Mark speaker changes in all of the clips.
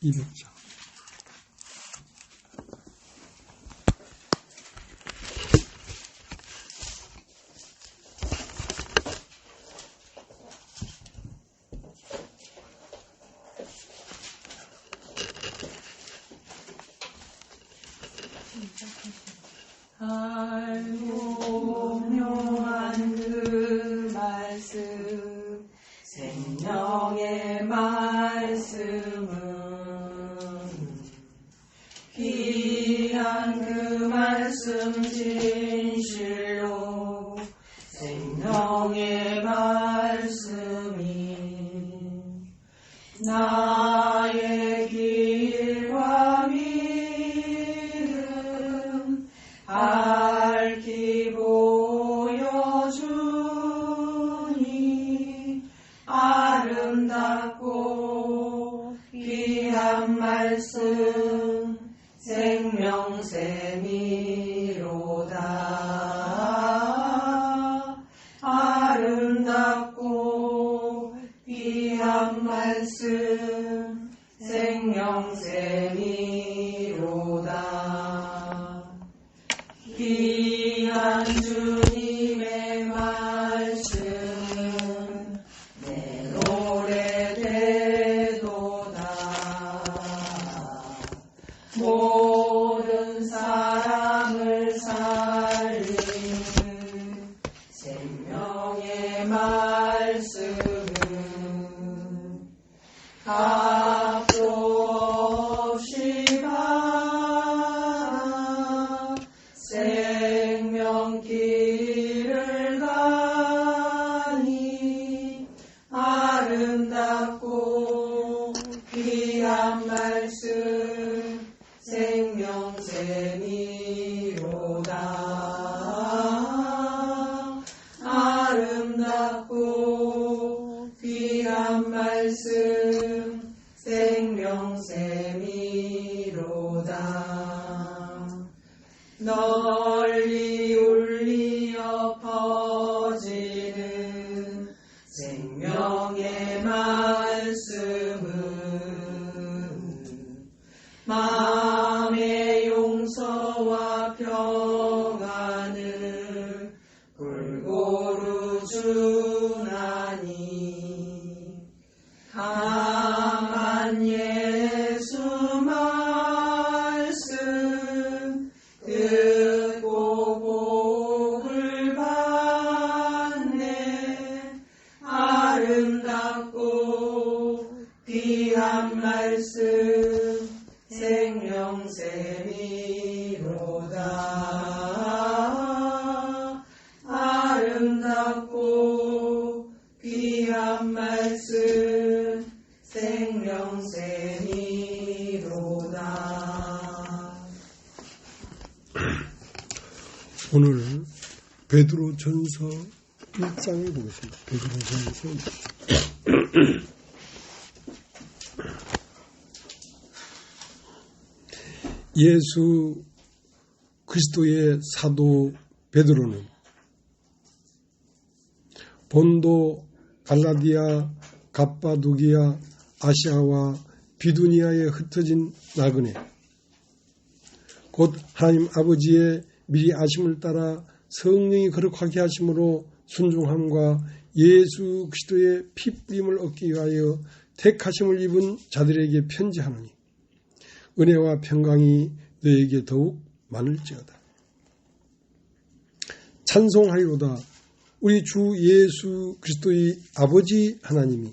Speaker 1: 200장.
Speaker 2: 알고 묘한 그 말씀, 생명의 말씀은 귀한 그 말씀 진실로 생명의 말씀이 나의 길과 믿음 밝히 보여주니 아름답고 귀한 말씀 생명샘이로다. 아름답고 귀한 말씀 생명샘이로다. 귀한 주님의 말씀 내 노래 되도다. 모든 사람을 살리는 생명의 말씀은 값도 없이 받아 생명길을 가니 아름답고 귀한 말씀 생명샘이로다. 아름답고 귀한 말씀 생명샘이로다. 널리 울리어 퍼지는 생명의 말씀은 마음의 용서와 평안을 골고루 주나니 강한 예수 말씀 듣고 복을 받네. 아름답고 귀한 말씀 생명샘이로다. 아름답고 귀한 말씀 생명샘이로다.
Speaker 1: 오늘 베드로전서 1장에 보겠습니다. 베드로전서 1장. 예수 그리스도의 사도 베드로는 본도, 갈라디아, 갑바도기아, 아시아와 비두니아에 흩어진 나그네, 곧 하나님 아버지의 미리 아심을 따라 성령이 거룩하게 하심으로 순종함과 예수 그리스도의 피뿌림을 얻기 위하여 택하심을 입은 자들에게 편지하노니 은혜와 평강이 너에게 더욱 많을지어다. 찬송하리로다. 우리 주 예수 그리스도의 아버지 하나님이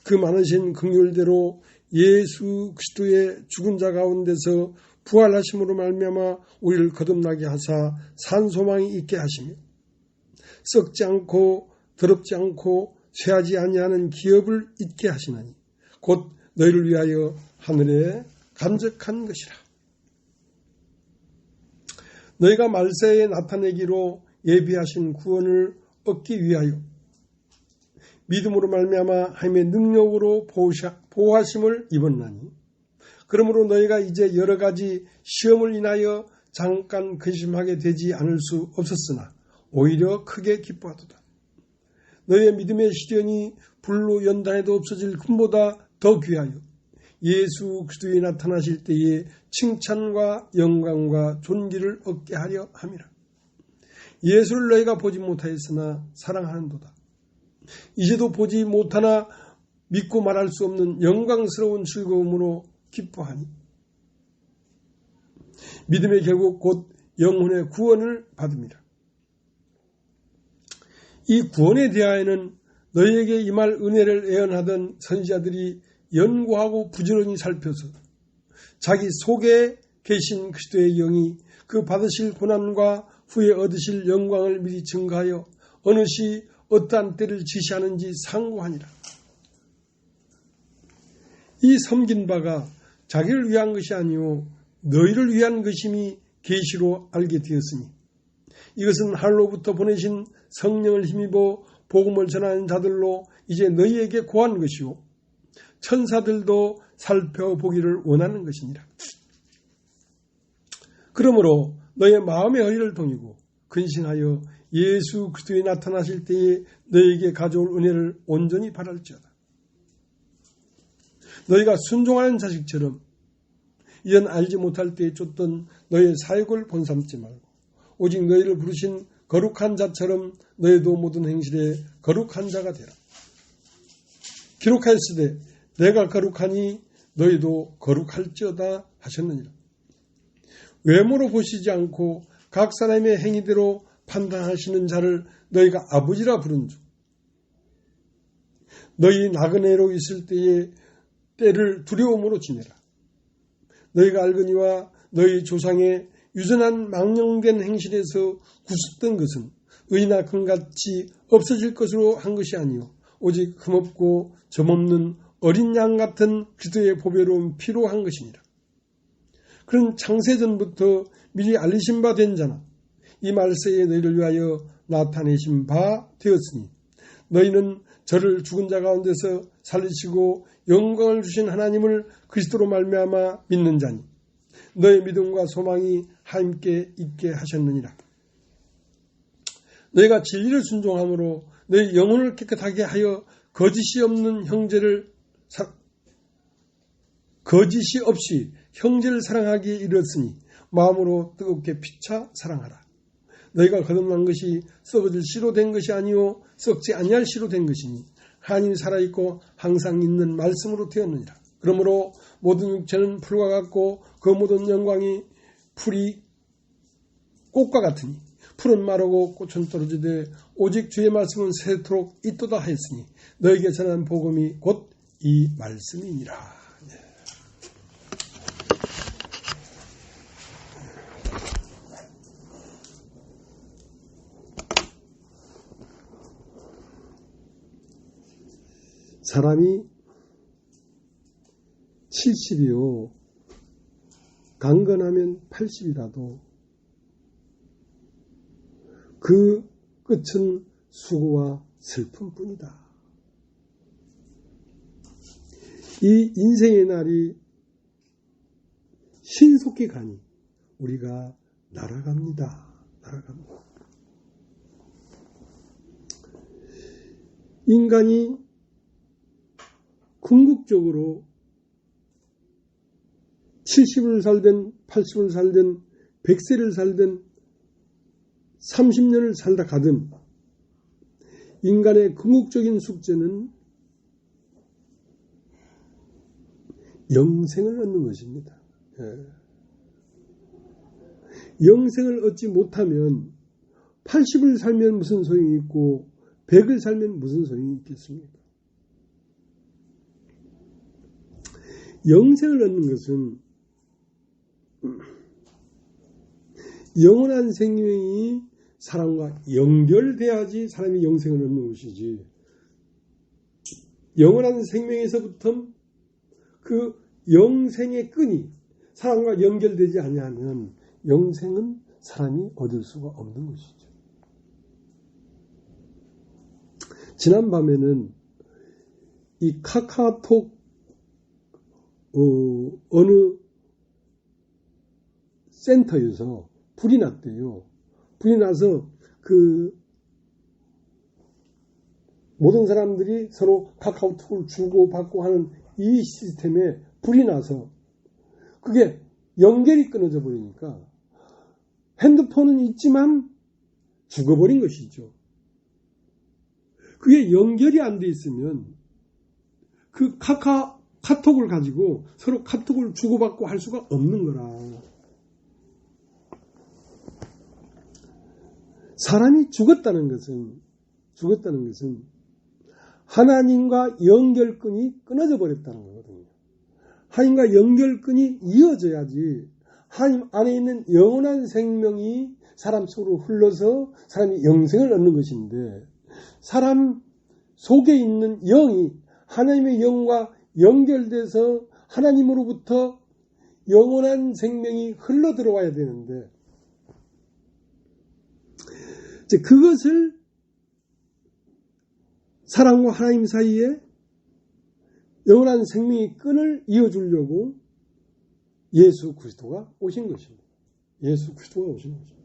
Speaker 1: 그 많으신 긍휼대로 예수 그리스도의 죽은 자 가운데서 부활하심으로 말미암아 우리를 거듭나게 하사 산소망이 있게 하시며 썩지 않고 더럽지 않고 쇠하지 아니하는 기업을 잊게 하시나니 곧 너희를 위하여 하늘에 간직한 것이라. 너희가 말세에 나타내기로 예비하신 구원을 얻기 위하여 믿음으로 말미암아 하나님의 능력으로 보호하심을 입었나니 그러므로 너희가 이제 여러 가지 시험을 인하여 잠깐 근심하게 되지 않을 수 없었으나 오히려 크게 기뻐하도다. 너희의 믿음의 시련이 불로 연단해도 없어질 금보다 더 귀하여 예수 그리스도에 나타나실 때에 칭찬과 영광과 존귀를 얻게 하려 함이라. 예수를 너희가 보지 못하였으나 사랑하는도다. 이제도 보지 못하나 믿고 말할 수 없는 영광스러운 즐거움으로 기뻐하니 믿음의 결국 곧 영혼의 구원을 받음이라. 이 구원에 대하여는 너희에게 임할 은혜를 예언하던 선지자들이 연구하고 부지런히 살펴서 자기 속에 계신 그리스도의 영이 그 받으실 고난과 후에 얻으실 영광을 미리 증거하여 어느 시 어떠한 때를 지시하는지 상고하니라. 이 섬긴 바가 자기를 위한 것이 아니오 너희를 위한 것임이 계시로 알게 되었으니 이것은 하늘로부터 보내신 성령을 힘입어 복음을 전하는 자들로 이제 너희에게 고한 것이요 천사들도 살펴보기를 원하는 것이니라. 그러므로 너의 마음의 허리를 동이고 근신하여 예수 그리스도에 나타나실 때에 너희에게 가져올 은혜를 온전히 바랄지어다. 너희가 순종하는 자식처럼 이전 알지 못할 때에 쫓던 너희의 사역을 본삼지 말고 오직 너희를 부르신 거룩한 자처럼 너희도 모든 행실에 거룩한 자가 되라. 기록하였으되 내가 거룩하니 너희도 거룩할지어다 하셨느니라. 외모로 보시지 않고 각 사람의 행위대로 판단하시는 자를 너희가 아버지라 부른즉 너희 나그네로 있을 때에 때를 두려움으로 지내라. 너희가 알거니와 너희 조상의 유전한 망령된 행실에서 구속된 것은 의나 금같이 없어질 것으로 한 것이 아니요 오직 흠없고 점없는 어린 양 같은 그리스도의 보배로운 피로 한 것이니라. 그런 창세전부터 미리 알리신 바 된 자나 이 말세에 너희를 위하여 나타내신 바 되었으니 너희는 저를 죽은 자 가운데서 살리시고 영광을 주신 하나님을 그리스도로 말미암아 믿는 자니 너의 믿음과 소망이 함께 있게 하셨느니라. 너희가 진리를 순종함으로 너희 영혼을 깨끗하게 하여 거짓이 없이 형제를 하기에 이르렀으니 마음으로 뜨겁게 피차 사랑하라. 너희가 거듭난 것이 썩어질 씨로 된 것이 아니요 썩지 아니할 씨로 된 것이니 하나님이 살아있고 항상 있는 말씀으로 되었느니라. 그러므로 모든 육체는 풀과 같고 그 모든 영광이 풀이 꽃과 같으니 풀은 마르고 꽃은 떨어지되 오직 주의 말씀은 새토록 있도다 하였으니 너에게 전한 복음이 곧 이 말씀이니라. 사람이 70이요 강건하면 80이라도 그 끝은 수고와 슬픔뿐이다. 이 인생의 날이 신속히 가니 우리가 날아갑니다. 인간이 궁극적으로 70을 살든 80을 살든 100세를 살든 30년을 살다 가든 인간의 궁극적인 숙제는 영생을 얻는 것입니다. 영생을 얻지 못하면 80을 살면 무슨 소용이 있고 100을 살면 무슨 소용이 있겠습니까? 영생을 얻는 것은 영원한 생명이 사람과 연결돼야지 사람이 영생을 얻는 것이지 영원한 생명에서부터 그 영생의 끈이 사람과 연결되지 아니하면 영생은 사람이 얻을 수가 없는 것이죠. 지난밤에는 이 카카오톡 어느 센터에서 불이 났대요. 불이 나서 그 모든 사람들이 서로 카카오톡을 주고받고 하는 이 시스템에 불이 나서 그게 연결이 끊어져 버리니까 핸드폰은 있지만 죽어버린 것이죠. 그게 연결이 안 돼 있으면 그 카톡을 가지고 서로 카톡을 주고받고 할 수가 없는 거라. 사람이 죽었다는 것은 하나님과 연결끈이 끊어져 버렸다는 거거든요. 하나님과 연결끈이 이어져야지 하나님 안에 있는 영원한 생명이 사람 속으로 흘러서 사람이 영생을 얻는 것인데, 사람 속에 있는 영이 하나님의 영과 연결돼서 하나님으로부터 영원한 생명이 흘러 들어와야 되는데, 이제 그것을 사람과 하나님 사이에 영원한 생명의 끈을 이어주려고 예수 그리스도가 오신 것입니다. 예수 그리스도가 오신 것입니다.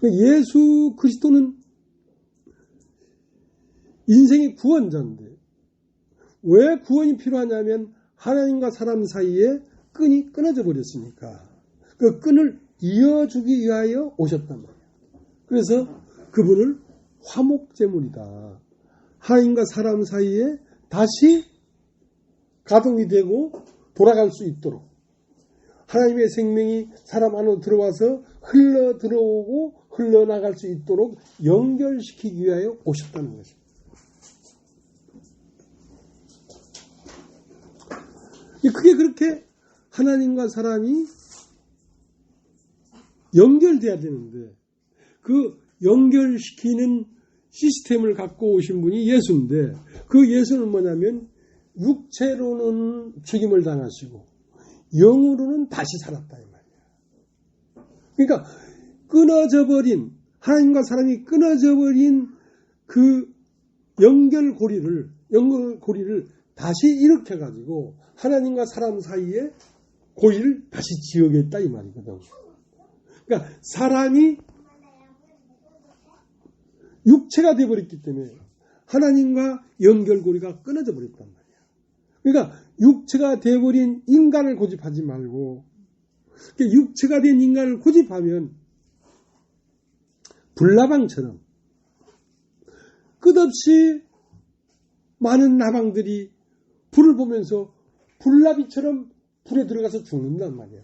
Speaker 1: 예수 그리스도는 인생의 구원자인데, 왜 구원이 필요하냐면 하나님과 사람 사이에 끈이 끊어져 버렸으니까 그 끈을 이어주기 위하여 오셨단 말이에요. 그래서 그분을 화목제물이다. 하나님과 사람 사이에 다시 가동이 되고 돌아갈 수 있도록, 하나님의 생명이 사람 안으로 들어와서 흘러 들어오고 흘러나갈 수 있도록 연결시키기 위하여 오셨다는 것입니다. 그게 그렇게 하나님과 사람이 연결돼야 되는데, 그 연결시키는 시스템을 갖고 오신 분이 예수인데, 그 예수는 뭐냐면 육체로는 죽임을 당하시고 영으로는 다시 살았다 이 말이야. 그러니까 끊어져 버린, 하나님과 사람이 끊어져 버린 그 연결고리를 다시 일으켜 가지고 하나님과 사람 사이에 고리를 다시 지어겠다 이 말이거든. 그러니까 사람이 육체가 되어버렸기 때문에 하나님과 연결고리가 끊어져 버렸단 말이야. 그러니까 육체가 되어버린 인간을 고집하지 말고, 육체가 된 인간을 고집하면 불나방처럼 끝없이 많은 나방들이 불을 보면서 불나비처럼 불에 들어가서 죽는단 말이야.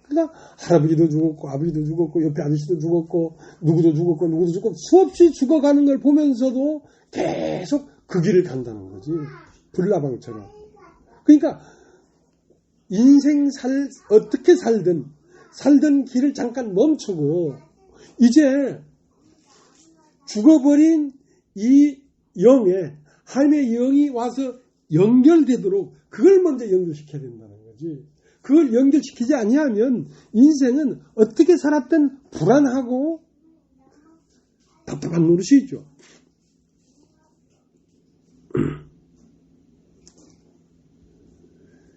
Speaker 1: 그러니까 할아버지도 죽었고 아버지도 죽었고 옆에 아저씨도 죽었고 누구도 죽고 수없이 죽어가는 걸 보면서도 계속 그 길을 간다는 거지. 불나방처럼. 그러니까 인생 어떻게 살던 길을 잠깐 멈추고 이제 죽어버린 이 영에 하나님의 영이 와서 연결되도록 그걸 먼저 연결시켜야 된다는 거지. 그걸 연결시키지 아니하면 인생은 어떻게 살았든 불안하고 답답한 노릇이죠.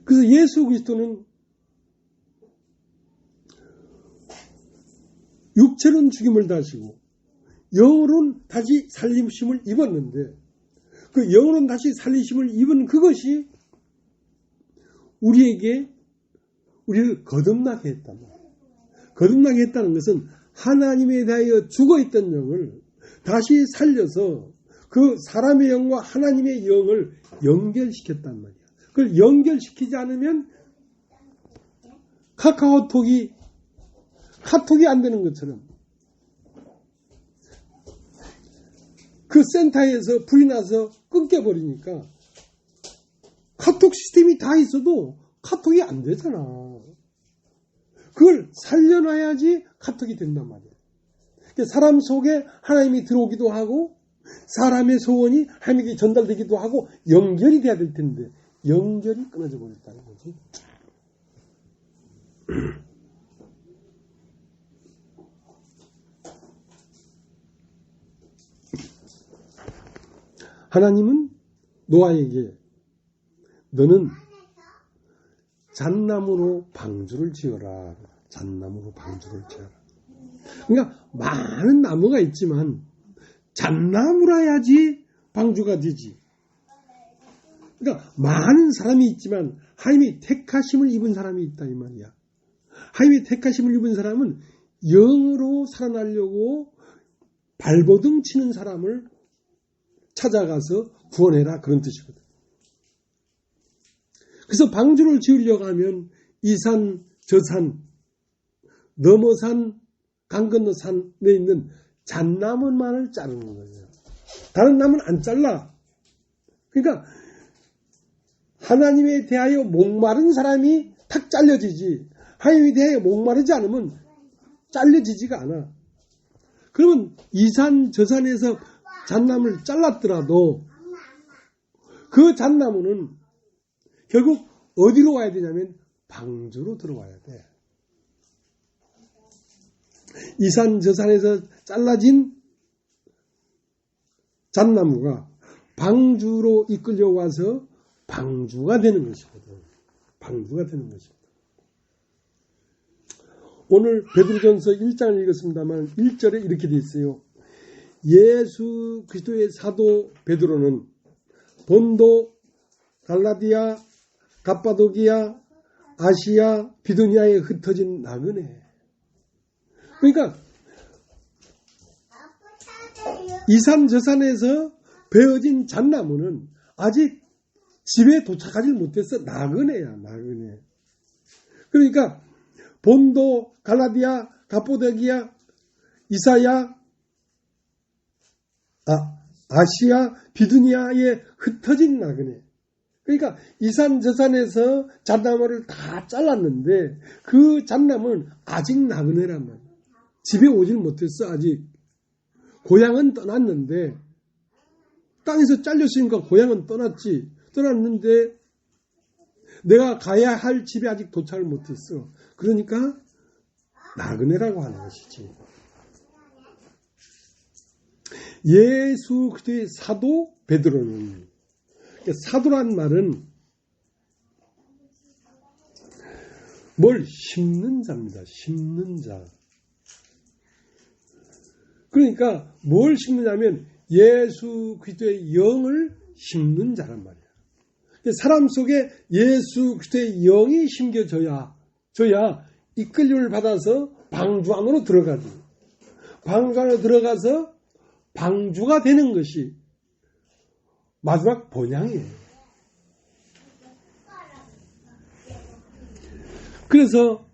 Speaker 1: 그래서 예수 그리스도는 육체로는 죽임을 당하시고 영으로는 다시 살리심을 입었는데, 그 영으로는 다시 살리심을 입은 그것이 우리를 거듭나게 했단 말이에요. 거듭나게 했다는 것은 하나님에 대하여 죽어있던 영을 다시 살려서 그 사람의 영과 하나님의 영을 연결시켰단 말이에요. 그걸 연결시키지 않으면 카톡이 안 되는 것처럼 그 센터에서 불이 나서 끊겨버리니까 카톡 시스템이 다 있어도 카톡이 안 되잖아. 그걸 살려놔야지 카톡이 된단 말이야. 사람 속에 하나님이 들어오기도 하고 사람의 소원이 하나님에게 전달되기도 하고 연결이 돼야 될 텐데 연결이 끊어져 버렸다는 거지. 하나님은 노아에게 너는 잣나무로 방주를 지어라. 잣나무로 방주를 지어라. 그러니까 많은 나무가 있지만 잣나무라야지 방주가 되지. 그러니까 많은 사람이 있지만 하나님이 택하심을 입은 사람이 있다 이 말이야. 하나님이 택하심을 입은 사람은 영으로 살아나려고 발버둥 치는 사람을 찾아가서 구원해라 그런 뜻이거든. 그래서 방주를 지으려고 하면 이 산, 저 산, 너머 산, 강 건너 산에 있는 잣나무만을 자르는 거예요. 다른 나무는 안 잘라. 그러니까 하나님에 대하여 목마른 사람이 탁 잘려지지. 하나님에 대하여 목마르지 않으면 잘려지지가 않아. 그러면 이 산, 저 산에서 잣나무를 잘랐더라도 그 잣나무는 결국 어디로 와야 되냐면 방주로 들어와야 돼. 이 산, 저 산에서 잘라진 잣나무가 방주로 이끌려와서 방주가 되는 것이거든. 방주가 되는 것이거든. 오늘 베드로전서 1장을 읽었습니다만 1절에 이렇게 되어 있어요. 예수 그리스도의 사도 베드로는 본도, 갈라디아, 갑바도기아, 아시아, 비두니아에 흩어진 나그네. 그러니까 이 산 저 산에서 베어진 잣나무는 아직 집에 도착하지 못했어. 나그네야, 나그네. 그러니까 본도, 갈라디아, 갑바도기아, 이사야, 아시아, 비두니아에 흩어진 나그네. 그러니까 이 산 저 산에서 잣나무를 다 잘랐는데 그 잣나무는 아직 나그네란 말이야. 집에 오질 못했어 아직. 고향은 떠났는데 땅에서 잘렸으니까 고향은 떠났지. 떠났는데 내가 가야 할 집에 아직 도착을 못했어. 그러니까 나그네라고 하는 것이지. 예수 그리스도의 사도 베드로는, 사도란 말은 뭘 심는 자입니다. 심는 자. 그러니까 뭘 심느냐면 예수 그리스도의 영을 심는 자란 말이야. 사람 속에 예수 그리스도의 영이 심겨져야 이끌림을 받아서 방주 안으로 들어가지. 방주 안으로 들어가서 방주가 되는 것이 마지막 본향이에요. 그래서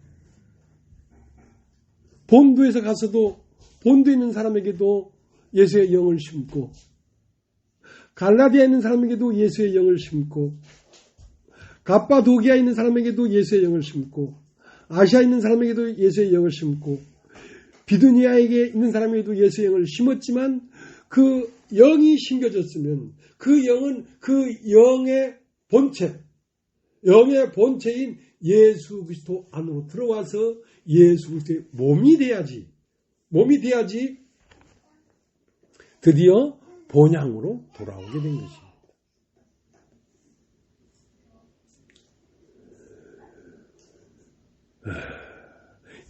Speaker 1: 본도에서 가서도 본도에 있는 사람에게도 예수의 영을 심고, 갈라디아에 있는 사람에게도 예수의 영을 심고, 갑바도기아에 있는 사람에게도 예수의 영을 심고, 아시아에 있는 사람에게도 예수의 영을 심고, 비두니아에게 있는 사람에게도 예수의 영을 심었지만 그 영이 심겨졌으면 그 영은 그 영의 본체, 영의 본체인 예수 그리스도 안으로 들어와서 예수 그리스도의 몸이 돼야지 드디어 본향으로 돌아오게 된 것입니다.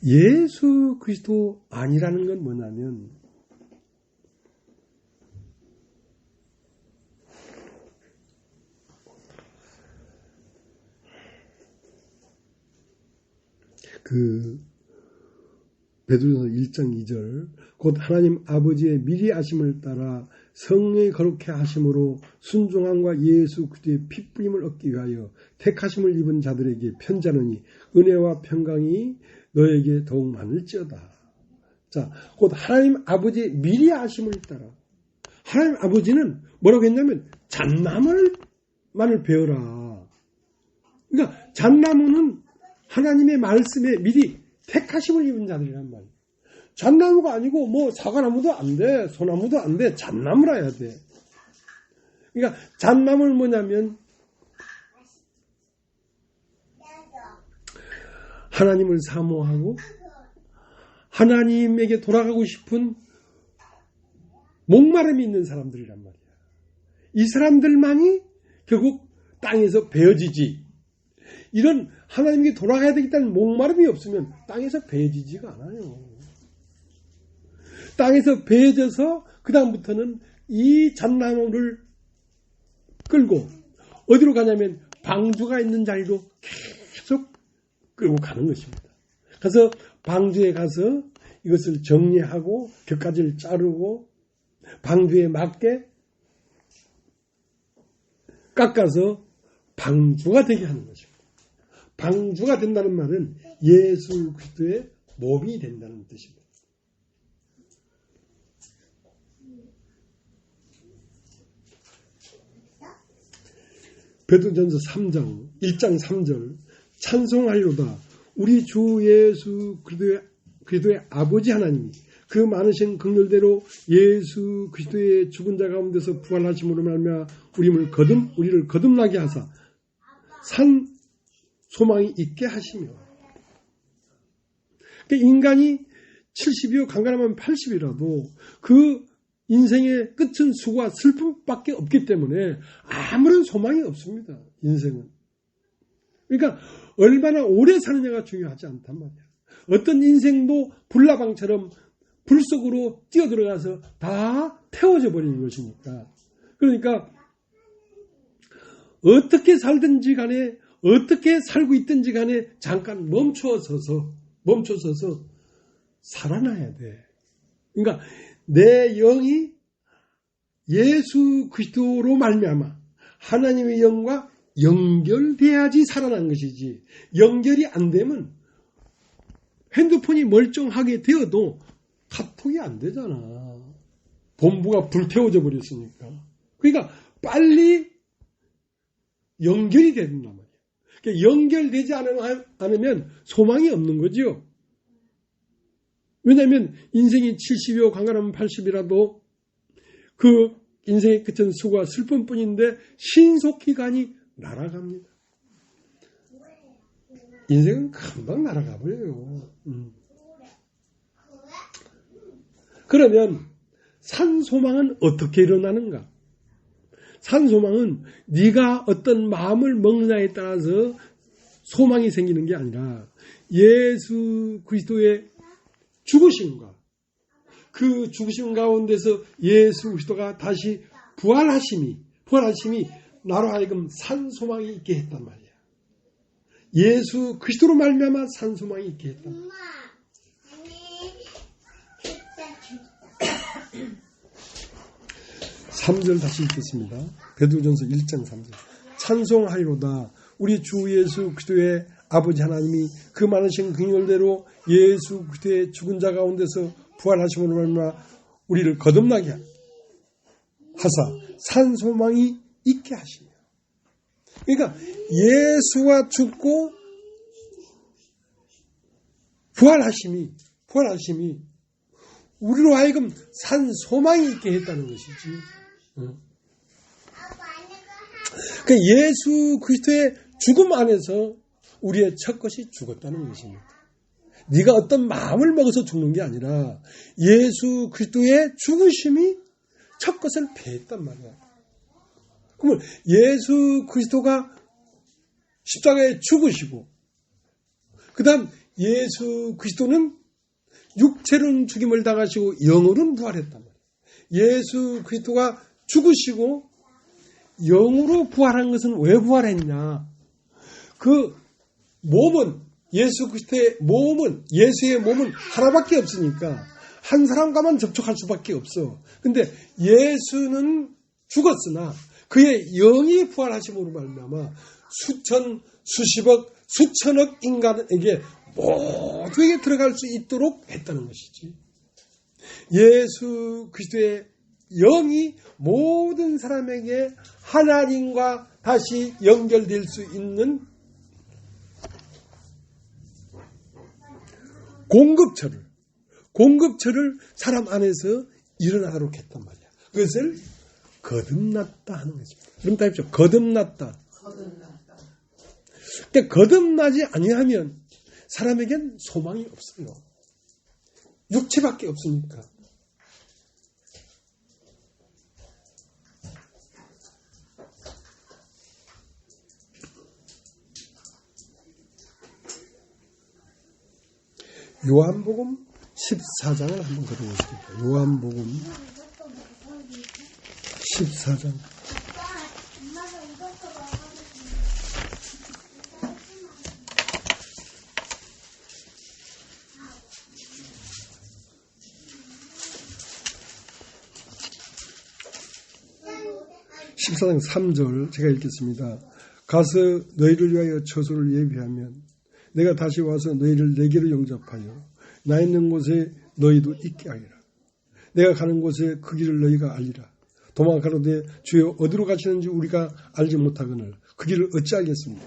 Speaker 1: 예수 그리스도 아니라는 건 뭐냐면 베드로전서 1장 2절 곧 하나님 아버지의 미리 아심을 따라 성령의 거룩해 하심으로 순종함과 예수 그리스도의 핏부림을 얻기 위하여 택하심을 입은 자들에게 편지하노니 은혜와 평강이 너에게 더욱 많을지어다. 자, 곧 하나님 아버지의 미리 아심을 따라 하나님 아버지는 뭐라고 했냐면 잣나무만을 베어라. 그러니까 잣나무는 하나님의 말씀에 미리 택하심을 입은 자들이란 말이에요. 잣나무가 아니고 뭐 사과나무도 안 돼, 소나무도 안 돼, 잣나무라 해야 돼. 그러니까 잣나무는 뭐냐면 하나님을 사모하고 하나님에게 돌아가고 싶은 목마름이 있는 사람들이란 말이야. 이 사람들만이 결국 땅에서 베어지지. 이런 하나님께 돌아가야 되겠다는 목마름이 없으면 땅에서 베어지지가 않아요. 땅에서 베어져서 그 다음부터는 이 잣나무를 끌고 어디로 가냐면 방주가 있는 자리로 계속 끌고 가는 것입니다. 그래서 방주에 가서 이것을 정리하고 곁가지를 자르고 방주에 맞게 깎아서 방주가 되게 하는 것입니다. 방주가 된다는 말은 예수 그리스도의 몸이 된다는 뜻입니다. 베드로전서 3장 1장 3절 찬송하리로다 우리 주 예수 그리스도의 아버지 하나님이 그 많으신 긍휼대로 예수 그리스도의 죽은 자 가운데서 부활하심으로 말미암아 우리를 거듭나게 하사 산 소망이 있게 하시며 그러니까 인간이 70이요 강간하면 80이라도 그 인생의 끝은 수고와 슬픔밖에 없기 때문에 아무런 소망이 없습니다. 인생은. 그러니까 얼마나 오래 사느냐가 중요하지 않단 말이야. 어떤 인생도 불나방처럼 불 속으로 뛰어들어가서 다 태워져 버리는 것이니까. 그러니까 어떻게 살든지 간에 어떻게 살고 있든지 간에 잠깐 멈춰서서 살아나야 돼. 그러니까 내 영이 예수 그리스도로 말미암아 하나님의 영과 연결돼야지 살아난 것이지 연결이 안 되면 핸드폰이 멀쩡하게 되어도 카톡이 안 되잖아. 본부가 불태워져 버렸으니까. 그러니까 빨리 연결이 된단 말이야. 그러니까 연결되지 않으면 소망이 없는 거죠. 왜냐하면 인생이 70이요 강간하면 80이라도 그 인생의 끝은 수고와 슬픔뿐인데 신속히 가니 날아갑니다. 인생은 금방 날아가 버려요. 그러면 산소망은 어떻게 일어나는가? 산소망은 네가 어떤 마음을 먹느냐에 따라서 소망이 생기는 게 아니라 예수 그리스도의 죽으심과 그 죽으심 가운데서 예수 그리스도가 다시 부활하심이 나로 하여금 산소망이 있게 했단 말이야. 예수 그리스도로 말미암아 산소망이 있게 했다. 3절 다시 읽겠습니다. 베드로전서 1장 3절 찬송하리로다 우리 주 예수 그리스도의 아버지 하나님이 그 많으신 긍휼대로 예수 그리스도의 죽은 자 가운데서 부활하심으로 말미암아 우리를 거듭나게 하사 산 소망이 있게 하시며 그러니까 예수가 죽고 부활하심이 우리로 하여금 산 소망이 있게 했다는 것이지. 그러니까 예수 그리스도의 죽음 안에서 우리의 첫 것이 죽었다는 것입니다. 네가 어떤 마음을 먹어서 죽는 게 아니라 예수 그리스도의 죽으심이 첫 것을 패했단 말이야. 그러면 예수 그리스도가 십자가에 죽으시고 그 다음 예수 그리스도는 육체로는 죽임을 당하시고 영으로는 부활했단 말이야. 예수 그리스도가 죽으시고 영으로 부활한 것은 왜 부활했냐? 그 몸은 예수 그리스도의 몸은 예수의 몸은 하나밖에 없으니까 한 사람과만 접촉할 수밖에 없어. 근데 예수는 죽었으나 그의 영이 부활하심으로 말미암아 수천, 수십억, 수천억 인간에게 모두에게 들어갈 수 있도록 했다는 것이지. 예수 그리스도의 영이 모든 사람에게 하나님과 다시 연결될 수 있는 공급처를 사람 안에서 일어나도록 했단 말이야. 그것을 거듭났다 하는 것입니다. 그럼 다 heb시오. 거듭났다. 그러니까 거듭나지 아니하면 사람에겐 소망이 없어요. 육체밖에 없으니까. 요한복음 14장을 한번 걸어보시겠다. 요한복음 14장 14장 3절 제가 읽겠습니다. 가서 너희를 위하여 처소를 예비하면 내가 다시 와서 너희를 내게로 영접하여 나 있는 곳에 너희도 있게 하리라. 내가 가는 곳에 그 길을 너희가 알리라. 도망가로되 주여 어디로 가시는지 우리가 알지 못하거늘 그 길을 어찌 알겠습니까?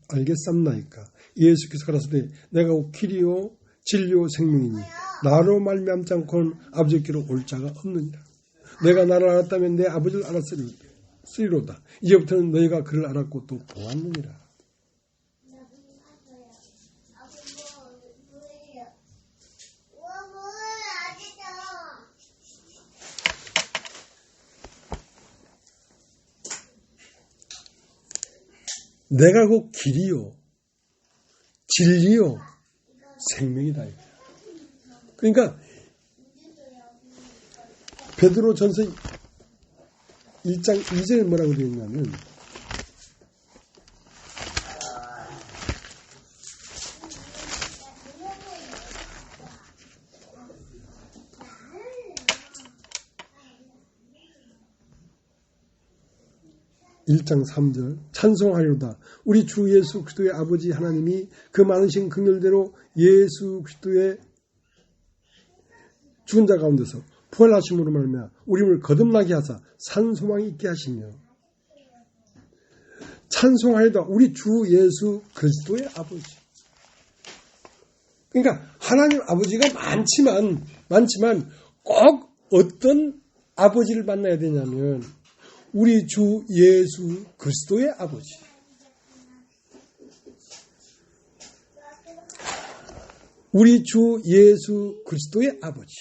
Speaker 1: 알겠삼나이까. 예수께서 가라사대 내가 곧 길이요 진리요 생명이니 나로 말미암지 않고는 아버지께로 올 자가 없느니라. 내가 나를 알았다면 내 아버지를 알았으리로다. 이제부터는 너희가 그를 알았고 또 보았느니라. 내가 곧 길이요 진리요 생명이다. 그러니까 베드로 전서 1장 2절에 뭐라고 되어 있냐면 (1장 3절) 찬송하리로다. 우리 주 예수 그리스도의 아버지 하나님이 그 많으신 긍휼대로 예수 그리스도의 죽은 자 가운데서 부활하심으로 말미암아 우리를 거듭나게 하사 산 소망이 있게 하시며 찬송하리로다. 우리 주 예수 그리스도의 아버지. 그러니까 하나님 아버지가 많지만 꼭 어떤 아버지를 만나야 되냐면 우리 주 예수 그리스도의 아버지. 우리 주 예수 그리스도의 아버지.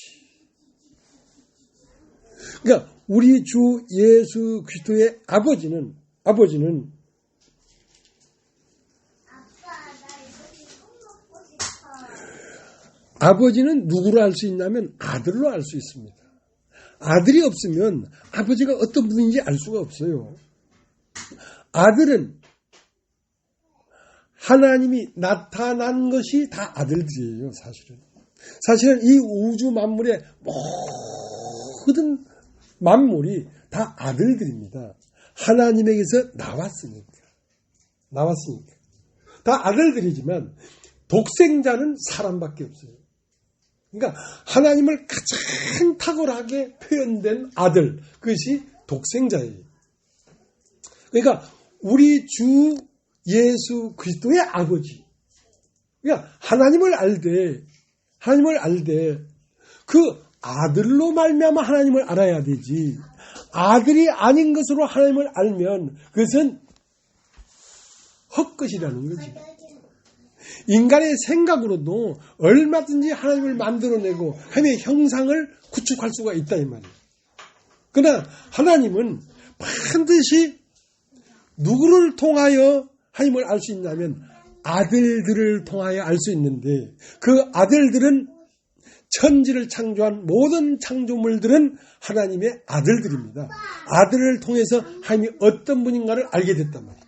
Speaker 1: 그러니까 우리 주 예수 그리스도의 아버지는 누구로 알 수 있냐면 아들로 알 수 있습니다. 아들이 없으면 아버지가 어떤 분인지 알 수가 없어요. 아들은 하나님이 나타난 것이 다 아들들이에요. 사실은 이 우주 만물의 모든 만물이 다 아들들입니다. 하나님에게서 나왔으니까. 다 아들들이지만 독생자는 사람밖에 없어요. 그러니까 하나님을 가장 탁월하게 표현된 아들, 그것이 독생자예요. 그러니까 우리 주 예수 그리스도의 아버지. 그러니까 하나님을 알되 그 아들로 말미암아 하나님을 알아야 되지. 아들이 아닌 것으로 하나님을 알면 그것은 헛것이라는 거지. 인간의 생각으로도 얼마든지 하나님을 만들어내고 하나님의 형상을 구축할 수가 있다 이 말이에요. 그러나 하나님은 반드시 누구를 통하여 하나님을 알 수 있냐면 아들들을 통하여 알 수 있는데 그 아들들은 천지를 창조한 모든 창조물들은 하나님의 아들들입니다. 아들을 통해서 하나님이 어떤 분인가를 알게 됐단 말이에요.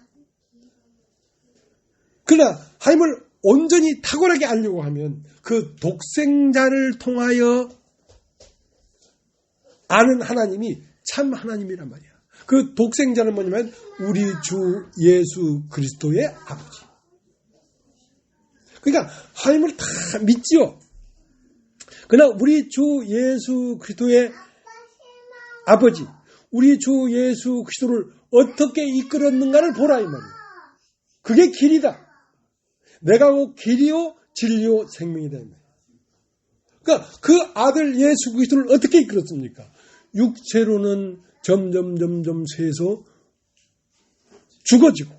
Speaker 1: 그러나 하나님을 온전히 탁월하게 알려고 하면 그 독생자를 통하여 아는 하나님이 참 하나님이란 말이야. 그 독생자는 뭐냐면 우리 주 예수 그리스도의 아버지. 그러니까 하나님을 다 믿지요. 그러나 우리 주 예수 그리스도의 아버지, 우리 주 예수 그리스도를 어떻게 이끌었는가를 보라 이 말이에요. 그게 길이다. 내가 곧 길이요 진리요 생명이다. 그러니까 그 아들 예수 그리스도를 어떻게 이끌었습니까? 육체로는 점점 쇠서 죽어지고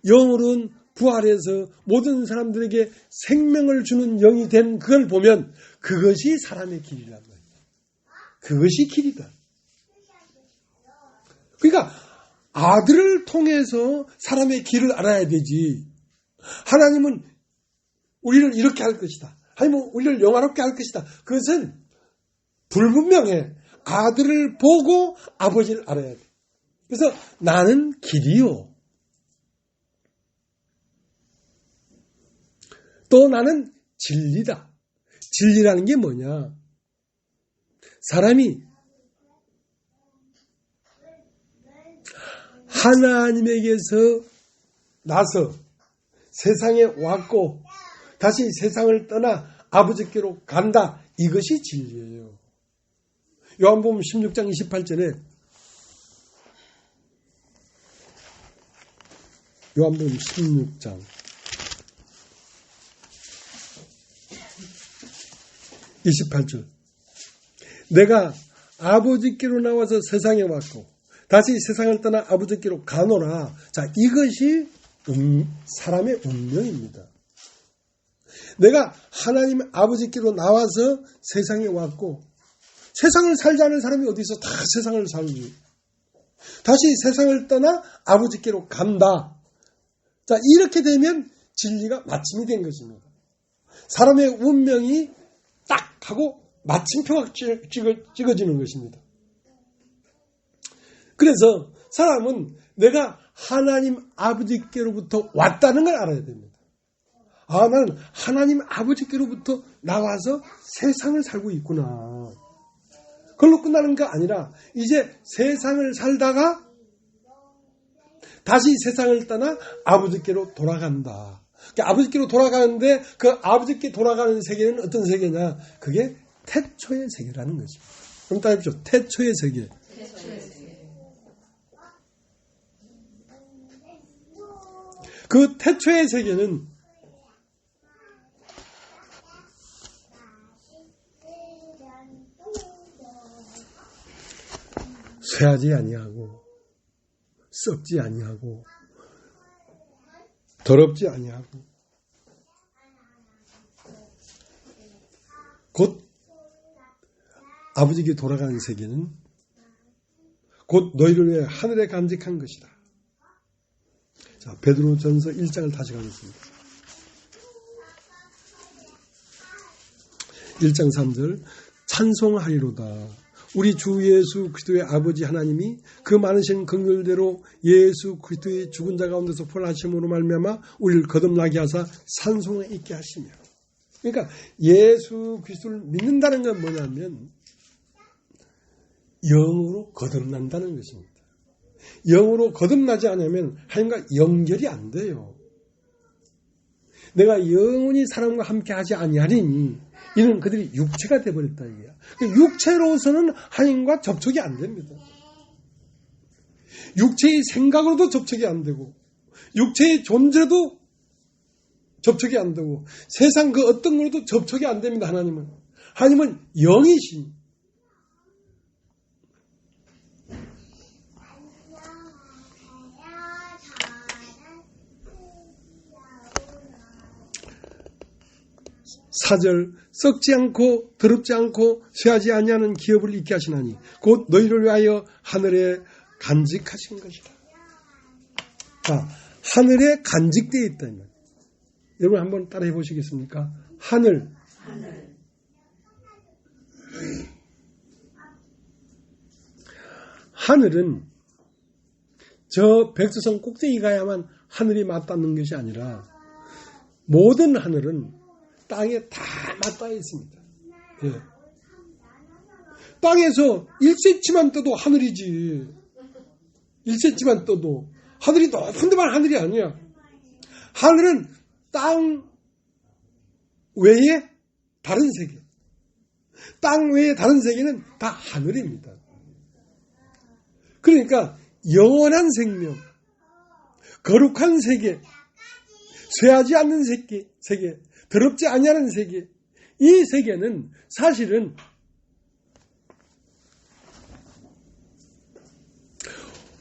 Speaker 1: 영으로는 부활해서 모든 사람들에게 생명을 주는 영이 된 그걸 보면 그것이 사람의 길이란 말이에요. 그것이 길이다. 그러니까 아들을 통해서 사람의 길을 알아야 되지. 하나님은 우리를 이렇게 할 것이다. 하나님은 우리를 영화롭게 할 것이다. 그것은 불분명해. 아들을 보고 아버지를 알아야 돼. 그래서 나는 길이요. 또 나는 진리다. 진리라는 게 뭐냐? 사람이 하나님에게서 나서 세상에 왔고 다시 세상을 떠나 아버지께로 간다. 이것이 진리예요. 요한복음 16장 28절에 요한복음 16장 28절 내가 아버지께로 나와서 세상에 왔고 다시 세상을 떠나 아버지께로 가노라. 자, 이것이 사람의 운명입니다. 내가 하나님 아버지께로 나와서 세상에 왔고 세상을 살지 않은 사람이 어디 있어? 다 세상을 살지. 다시 세상을 떠나 아버지께로 간다. 자, 이렇게 되면 진리가 마침이 된 것입니다. 사람의 운명이 딱 하고 마침표가 찍어지는 것입니다. 그래서 사람은 내가 하나님 아버지께로부터 왔다는 걸 알아야 됩니다. 아, 나는 하나님 아버지께로부터 나와서 세상을 살고 있구나. 그걸로 끝나는 게 아니라 이제 세상을 살다가 다시 세상을 떠나 아버지께로 돌아간다. 그러니까 아버지께로 돌아가는데 그 아버지께 돌아가는 세계는 어떤 세계냐? 그게 태초의 세계라는 것입니다. 그럼 따라해보죠. 태초의 세계. 그 태초의 세계는 쇠하지 아니하고 썩지 아니하고 더럽지 아니하고 곧 아버지께 돌아가는 세계는 곧 너희를 위해 하늘에 간직한 것이다. 자, 베드로전서 1장을 다시 가겠습니다. 1장 3절 찬송하리로다. 우리 주 예수 그리스도의 아버지 하나님이 그 많으신 긍휼대로 예수 그리스도의 죽은 자 가운데서 부활하심으로 말미암아 우리를 거듭나게 하사 산송에 있게 하시며. 그러니까 예수 그리스도를 믿는다는 건 뭐냐면 영으로 거듭난다는 것입니다. 영으로 거듭나지 않으면 하나님과 연결이 안 돼요. 내가 영원히 사람과 함께 하지 아니하리니 이는 그들이 육체가 되어버렸다 이거야. 육체로서는 하나님과 접촉이 안 됩니다. 육체의 생각으로도 접촉이 안 되고 육체의 존재도 접촉이 안 되고 세상 그 어떤 거로도 접촉이 안 됩니다. 하나님은 영이신. 사절 썩지 않고 더럽지 않고 쇠하지 아니하는 기업을 있게 하시나니 곧 너희를 위하여 하늘에 간직하신 것이다. 자, 하늘에 간직되어 있다. 여러분 한번 따라해 보시겠습니까? 하늘. 하늘은 저 백두산 꼭대기 가야만 하늘이 맞닿는 것이 아니라 모든 하늘은 땅에 다 맞닿아 있습니다. 예. 땅에서 1cm만 떠도 하늘이지. 1cm만 떠도. 하늘이 높은 데만 하늘이 아니야. 하늘은 땅 외에 다른 세계. 땅 외에 다른 세계는 다 하늘입니다. 그러니까 영원한 생명, 거룩한 세계, 쇠하지 않는 세계, 더럽지 아니하는 세계, 이 세계는 사실은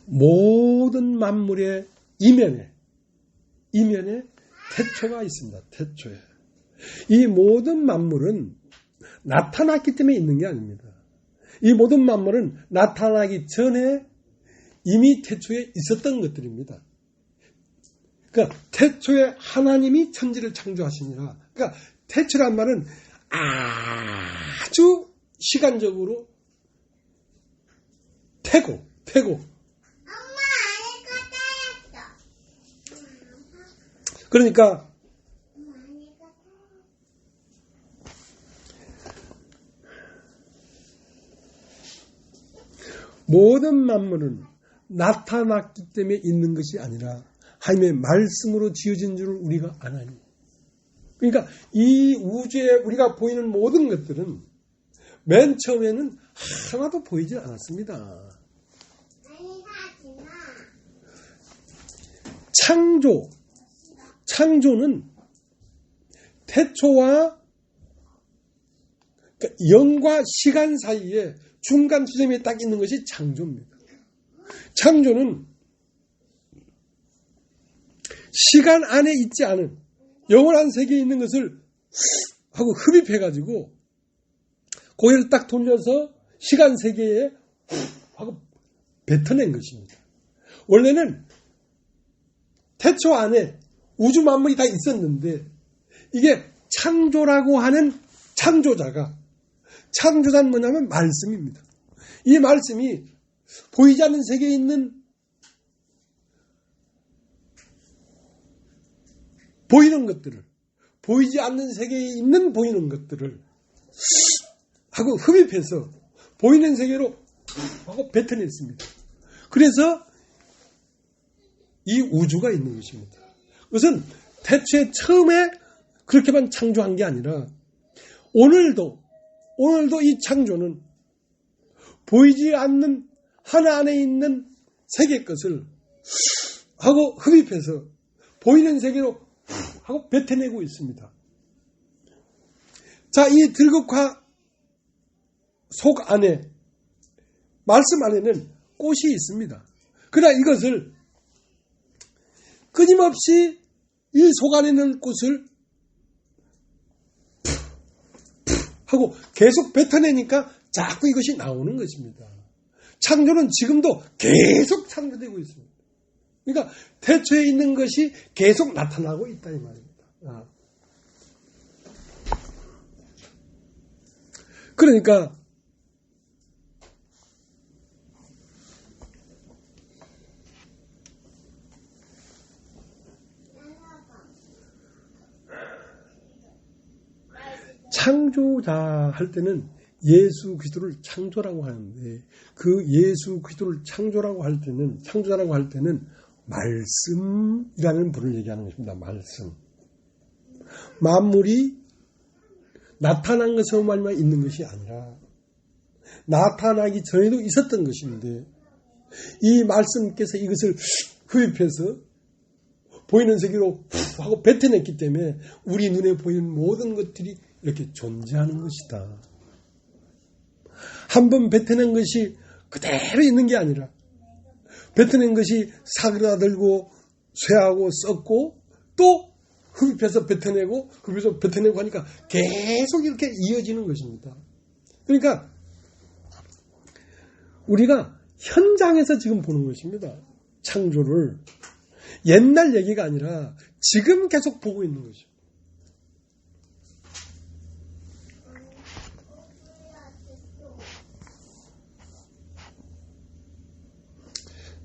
Speaker 1: 모든 만물의 이면에 태초가 있습니다. 태초에. 이 모든 만물은 나타났기 때문에 있는 게 아닙니다. 이 모든 만물은 나타나기 전에 이미 태초에 있었던 것들입니다. 그러니까 태초에 하나님이 천지를 창조하시니라. 그러니까 태초란 말은 아주 시간적으로 태고. 그러니까 모든 만물은 나타났기 때문에 있는 것이 아니라 하나님의 말씀으로 지어진 줄을 우리가 아나니. 그러니까 이 우주에 우리가 보이는 모든 것들은 맨 처음에는 하나도 보이지 않았습니다. 창조는 태초와 그러니까 영과 시간 사이에 중간 지점에 딱 있는 것이 창조입니다. 창조는 시간 안에 있지 않은 영원한 세계에 있는 것을 하고 흡입해가지고 고개를 딱 돌려서 시간 세계에 하고 뱉어낸 것입니다. 원래는 태초 안에 우주 만물이 다 있었는데 이게 창조라고 하는 창조자는 뭐냐면 말씀입니다. 이 말씀이 보이지 않는 세계에 있는 보이는 것들을 보이지 않는 세계에 있는 보이는 것들을 하고 흡입해서 보이는 세계로 하고 뱉어냈습니다. 그래서 이 우주가 있는 것입니다. 그것은 태초에 처음에 그렇게만 창조한 게 아니라 오늘도 이 창조는 보이지 않는 하나 안에 있는 세계 것을 하고 흡입해서 보이는 세계로 하고 뱉어내고 있습니다. 자, 이 들국화 속 안에 말씀 안에는 꽃이 있습니다. 그러나 이것을 끊임없이 이 속 안에 있는 꽃을 하고 계속 뱉어내니까 자꾸 이것이 나오는 것입니다. 창조는 지금도 계속 창조되고 있습니다. 그러니까 태초에 있는 것이 계속 나타나고 있다 이 말입니다. 그러니까 창조자 할 때는 예수 그리스도를 창조라고 하는데 그 예수 그리스도를 창조자라고 할 때는 말씀이라는 분을 얘기하는 것입니다. 말씀. 만물이 나타난 것으로만 있는 것이 아니라 나타나기 전에도 있었던 것인데 이 말씀께서 이것을 흡입해서 보이는 세계로 하고 뱉어냈기 때문에 우리 눈에 보이는 모든 것들이 이렇게 존재하는 것이다. 한번 뱉어낸 것이 그대로 있는 게 아니라 뱉어낸 것이 사그라들고 쇠하고 썩고 또 흡입해서 뱉어내고 흡입해서 뱉어내고 하니까 계속 이렇게 이어지는 것입니다. 그러니까 우리가 현장에서 지금 보는 것입니다. 창조를 옛날 얘기가 아니라 지금 계속 보고 있는 것이죠.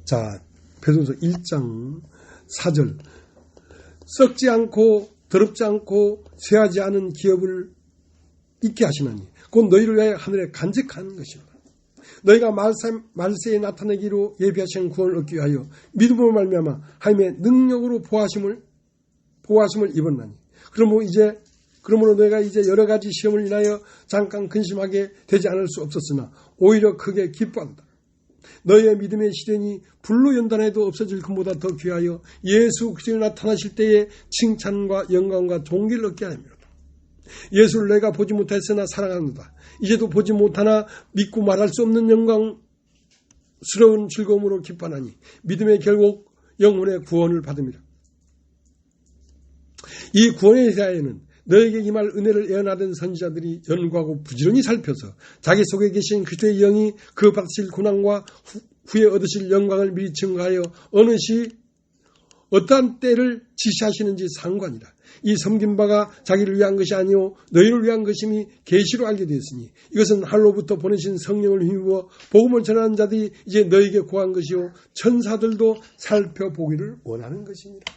Speaker 1: 자, 베드로서 1장 4절 썩지 않고 더럽지 않고 쇠하지 않은 기업을 있게 하시나니 곧 너희를 위하여 하늘에 간직하는 것이라. 너희가 말세에 나타내기로 예비하신 구원을 얻기 위하여 믿음으로 말미암아 하나님의 능력으로 보호하심을 입었나니 그러므로 너희가 이제 여러 가지 시험을 인하여 잠깐 근심하게 되지 않을 수 없었으나 오히려 크게 기뻐한다. 너희의 믿음의 시련이 불로 연단해도 없어질 것보다 더 귀하여 예수 그리스도에 나타나실 때에 칭찬과 영광과 존귀를 얻게 하렵니다. 예수를 내가 보지 못했으나 사랑합니다. 이제도 보지 못하나 믿고 말할 수 없는 영광스러운 즐거움으로 기뻐하니 믿음의 결국 영혼의 구원을 받음이라. 이 구원의 대하에는 너에게 임할 은혜를 예언하던 선지자들이 연구하고 부지런히 살펴서 자기 속에 계신 그리스도의 영이 그 받으실 고난과 후에 얻으실 영광을 미리 증거하여 어느 시 어떠한 때를 지시하시는지 상관이라. 이 섬긴 바가 자기를 위한 것이 아니오 너희를 위한 것임이 계시로 알게 되었으니 이것은 하늘로부터 보내신 성령을 힘입어 복음을 전하는 자들이 이제 너희에게 구한 것이요 천사들도 살펴보기를 원하는 것입니다.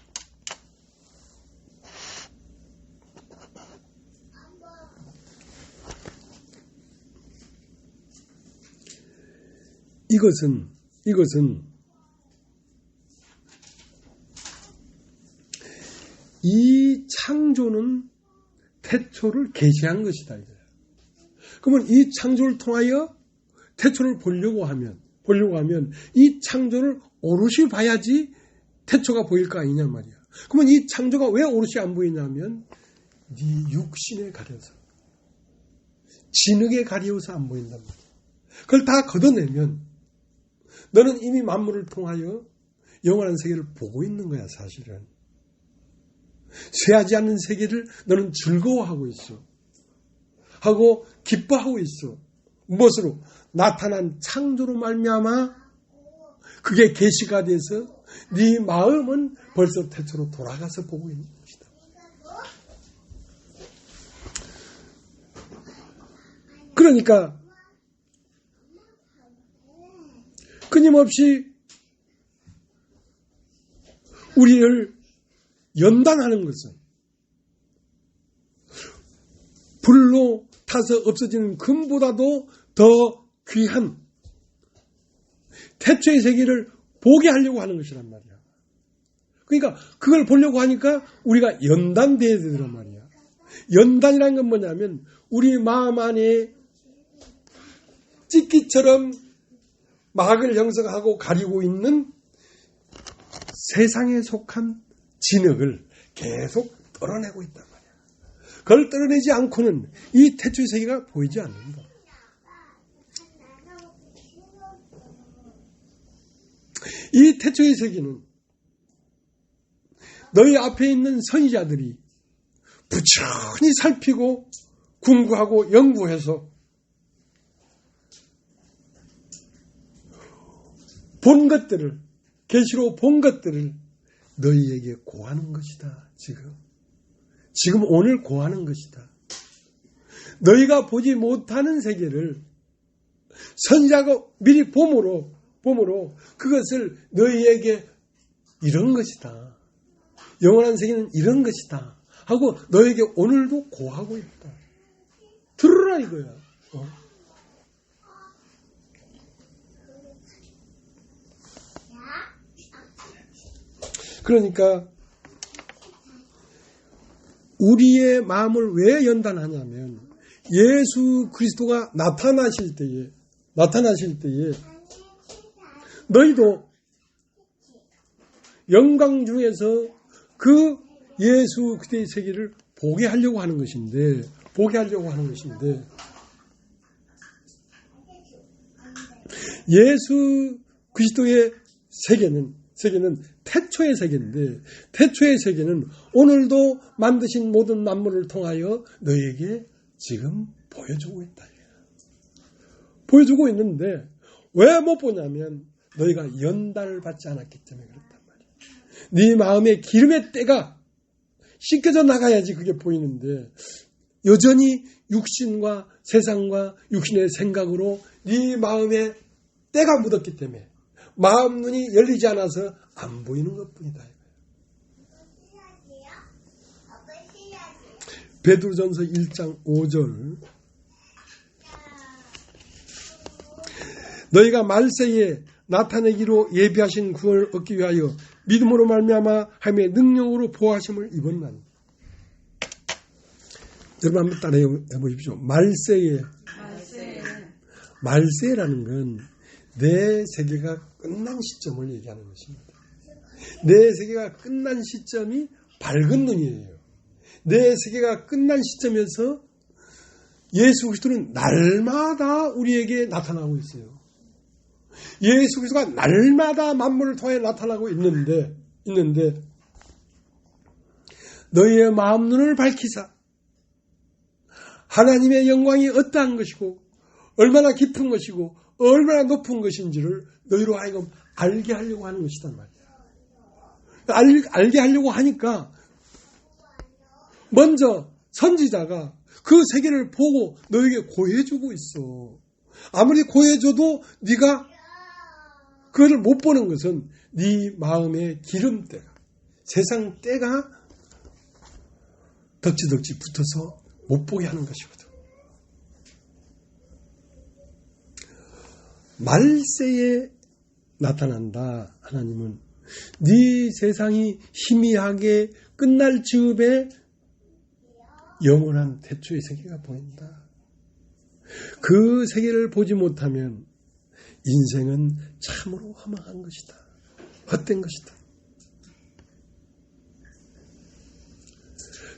Speaker 1: 이것은 이 창조는 태초를 계시한 것이다. 이거야. 그러면 이 창조를 통하여 태초를 보려고 하면 이 창조를 오롯이 봐야지 태초가 보일 거 아니냐 말이야. 그러면 이 창조가 왜 오롯이 안 보이냐면 네 육신에 가려서, 진흙에 가려서 안 보인단 말이야. 그걸 다 걷어내면 너는 이미 만물을 통하여 영원한 세계를 보고 있는 거야. 사실은 쇠하지 않는 세계를 너는 즐거워하고 있어. 하고 기뻐하고 있어. 무엇으로? 나타난 창조로 말미암아 그게 계시가 돼서 네 마음은 벌써 태초로 돌아가서 보고 있는 것이다. 그러니까 끊임없이 우리를 연단하는 것은 불로 타서 없어지는 금보다도 더 귀한 태초의 세계를 보게 하려고 하는 것이란 말이야. 그러니까 그걸 보려고 하니까 우리가 연단돼야 되더란 말이야. 연단이라는 건 뭐냐면 우리 마음 안에 찢기처럼 막을 형성하고 가리고 있는 세상에 속한 진흙을 계속 떨어내고 있단 말이야. 그걸 떨어내지 않고는 이 태초의 세계가 보이지 않는다. 이 태초의 세계는 너희 앞에 있는 선지자들이 부지런히 살피고 궁구하고 연구해서 본 것들을, 계시로 본 것들을 너희에게 고하는 것이다. 지금 오늘 고하는 것이다. 너희가 보지 못하는 세계를 선지자가 미리 봄으로 그것을 너희에게 이런 것이다. 영원한 세계는 이런 것이다. 하고 너에게 오늘도 고하고 있다. 들으라 이거야. 그러니까 우리의 마음을 왜 연단하냐면 예수 그리스도가 나타나실 때에 너희도 영광 중에서 그 예수 그리스도의 세계를 보게 하려고 하는 것인데 예수 그리스도의 세계는 태초의 세계인데 태초의 세계는 오늘도 만드신 모든 만물을 통하여 너에게 지금 보여주고 있다. 보여주고 있는데 왜 못 보냐면 너희가 연단을 받지 않았기 때문에 그렇단 말이야. 네 마음의 기름의 때가 씻겨져 나가야지 그게 보이는데 여전히 육신과 세상과 육신의 생각으로 네 마음에 때가 묻었기 때문에 마음 눈이 열리지 않아서 안 보이는 것뿐이다. 베드로전서 1장 5절 너희가 말세에 나타내기로 예비하신 구원을 얻기 위하여 믿음으로 말미암아 하나님의 능력으로 보호하심을 입었나니. 여러분 한번 따라해 보십시오. 말세라는 건 내 세계가 끝난 시점을 얘기하는 것입니다. 내 세계가 끝난 시점이 밝은 눈이에요. 내 세계가 끝난 시점에서 예수 그리스도는 날마다 우리에게 나타나고 있어요. 예수 그리스도가 날마다 만물을 통해 나타나고 있는데 너희의 마음 눈을 밝히사 하나님의 영광이 어떠한 것이고 얼마나 깊은 것이고 얼마나 높은 것인지를 너희로 하여금 알게 하려고 하는 것이단 말이야. 알게 하려고 하니까 먼저 선지자가 그 세계를 보고 너에게 고해주고 있어. 아무리 고해줘도 네가 그거를 못 보는 것은 네 마음의 기름때가 세상 때가 덕지덕지 붙어서 못 보게 하는 것이거든. 말세에 나타난다. 하나님은 네 세상이 희미하게 끝날 즈음에 영원한 태초의 세계가 보인다. 그 세계를 보지 못하면 인생은 참으로 허망한 것이다. 헛된 것이다.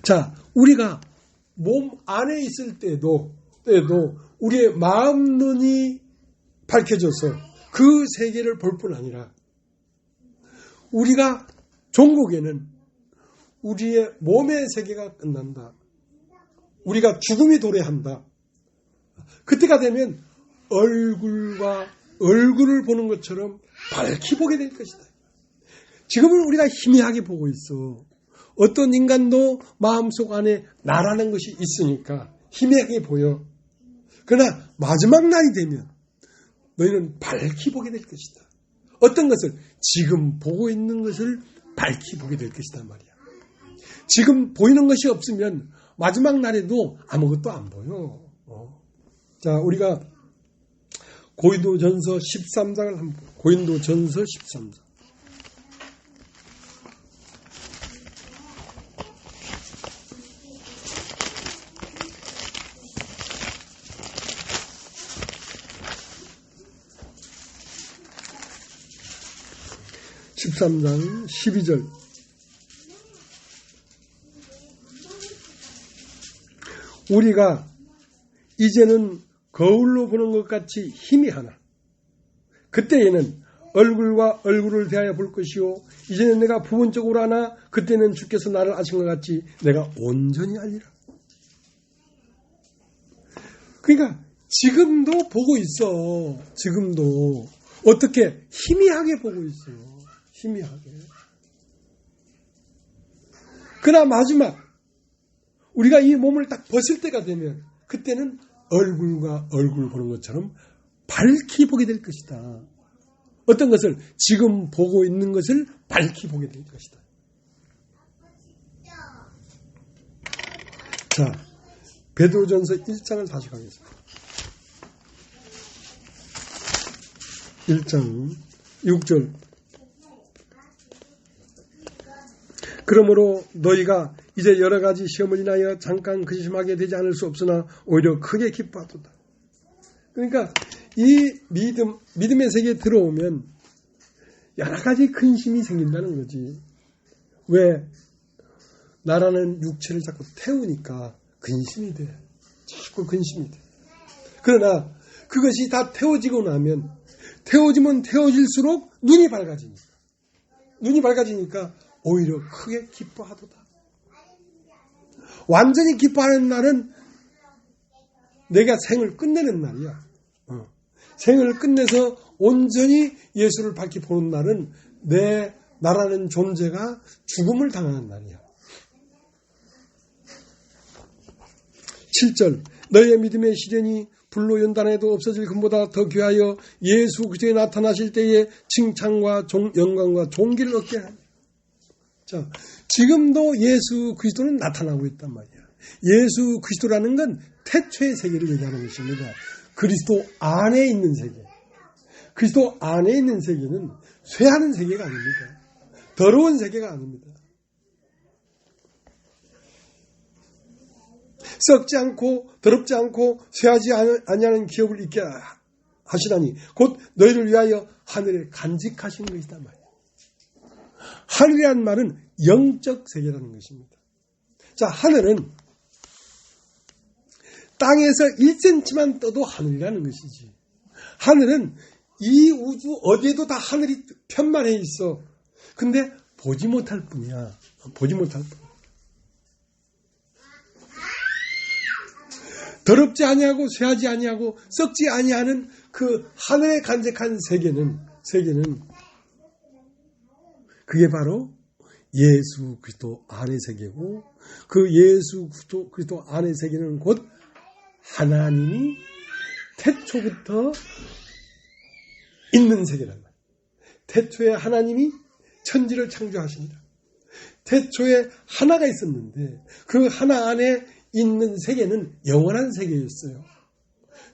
Speaker 1: 자, 우리가 몸 안에 있을 때도 우리의 마음 눈이 밝혀져서 그 세계를 볼 뿐 아니라 우리가 종국에는 우리의 몸의 세계가 끝난다. 우리가 죽음이 도래한다. 그때가 되면 얼굴과 얼굴을 보는 것처럼 밝히 보게 될 것이다. 지금은 우리가 희미하게 보고 있어. 어떤 인간도 마음속 안에 나라는 것이 있으니까 희미하게 보여. 그러나 마지막 날이 되면 너희는 밝히 보게 될 것이다. 어떤 것을? 지금 보고 있는 것을 밝히 보게 될 것이다 말이야. 지금 보이는 것이 없으면 마지막 날에도 아무것도 안 보여. 자, 우리가 고린도전서 13장을 한번 고린도전서 13장. (13장) 12절. 우리가 이제는 거울로 보는 것 같이 희미하나 그때에는 얼굴과 얼굴을 대하여 볼 것이요 이제는 내가 부분적으로 하나 그때는 주께서 나를 아신 것 같이 내가 온전히 알리라. 그러니까 지금도 보고 있어. 지금도 어떻게 희미하게 보고 있어. 희미하게. 그러나 마지막 우리가 이 몸을 딱 벗을 때가 되면 그때는 얼굴과 얼굴 보는 것처럼 밝히 보게 될 것이다. 어떤 것을? 지금 보고 있는 것을 밝히 보게 될 것이다. 자, 베드로전서 1장을 다시 가겠습니다. 1장 6절. 그러므로 너희가 이제 여러 가지 시험을 인하여 잠깐 근심하게 되지 않을 수 없으나 오히려 크게 기뻐하도다. 그러니까 이 믿음의 세계에 들어오면 여러 가지 근심이 생긴다는 거지. 왜? 나라는 육체를 자꾸 태우니까 근심이 돼. 자꾸 근심이 돼. 그러나 그것이 다 태워지고 나면 태워지면 태워질수록 눈이 밝아지니까 오히려 크게 기뻐하도다. 완전히 기뻐하는 날은 내가 생을 끝내는 날이야. 생을 끝내서 온전히 예수를 밝히 보는 날은 나라는 존재가 죽음을 당하는 날이야. 7절. 너희의 믿음의 시련이 불로 연단해도 없어질 것보다 더 귀하여 예수 그리스도에 나타나실 때에 칭찬과 영광과 존귀를 얻게 하니. 자, 지금도 예수 그리스도는 나타나고 있단 말이야. 예수 그리스도라는 건 태초의 세계를 얘기하는 것입니다. 그리스도 안에 있는 세계. 그리스도 안에 있는 세계는 쇠하는 세계가 아닙니다. 더러운 세계가 아닙니다. 썩지 않고 더럽지 않고 쇠하지 아니하는 기업을 있게 하시다니 곧 너희를 위하여 하늘에 간직하신 것이다 말이야. 하늘이란 말은 영적 세계라는 것입니다. 자, 하늘은 땅에서 1cm만 떠도 하늘이라는 것이지. 하늘은 이 우주 어디에도 다 하늘이 편만해 있어. 근데 보지 못할 뿐이야. 보지 못할 뿐. 더럽지 아니하고 쇠하지 아니하고 썩지 아니하는 그 하늘에 간직한 세계는 그게 바로 예수 그리스도 안의 세계고 그 예수 그리스도 안의 세계는 곧 하나님이 태초부터 있는 세계란 말이에요. 태초에 하나님이 천지를 창조하십니다. 태초에 하나가 있었는데 그 하나 안에 있는 세계는 영원한 세계였어요.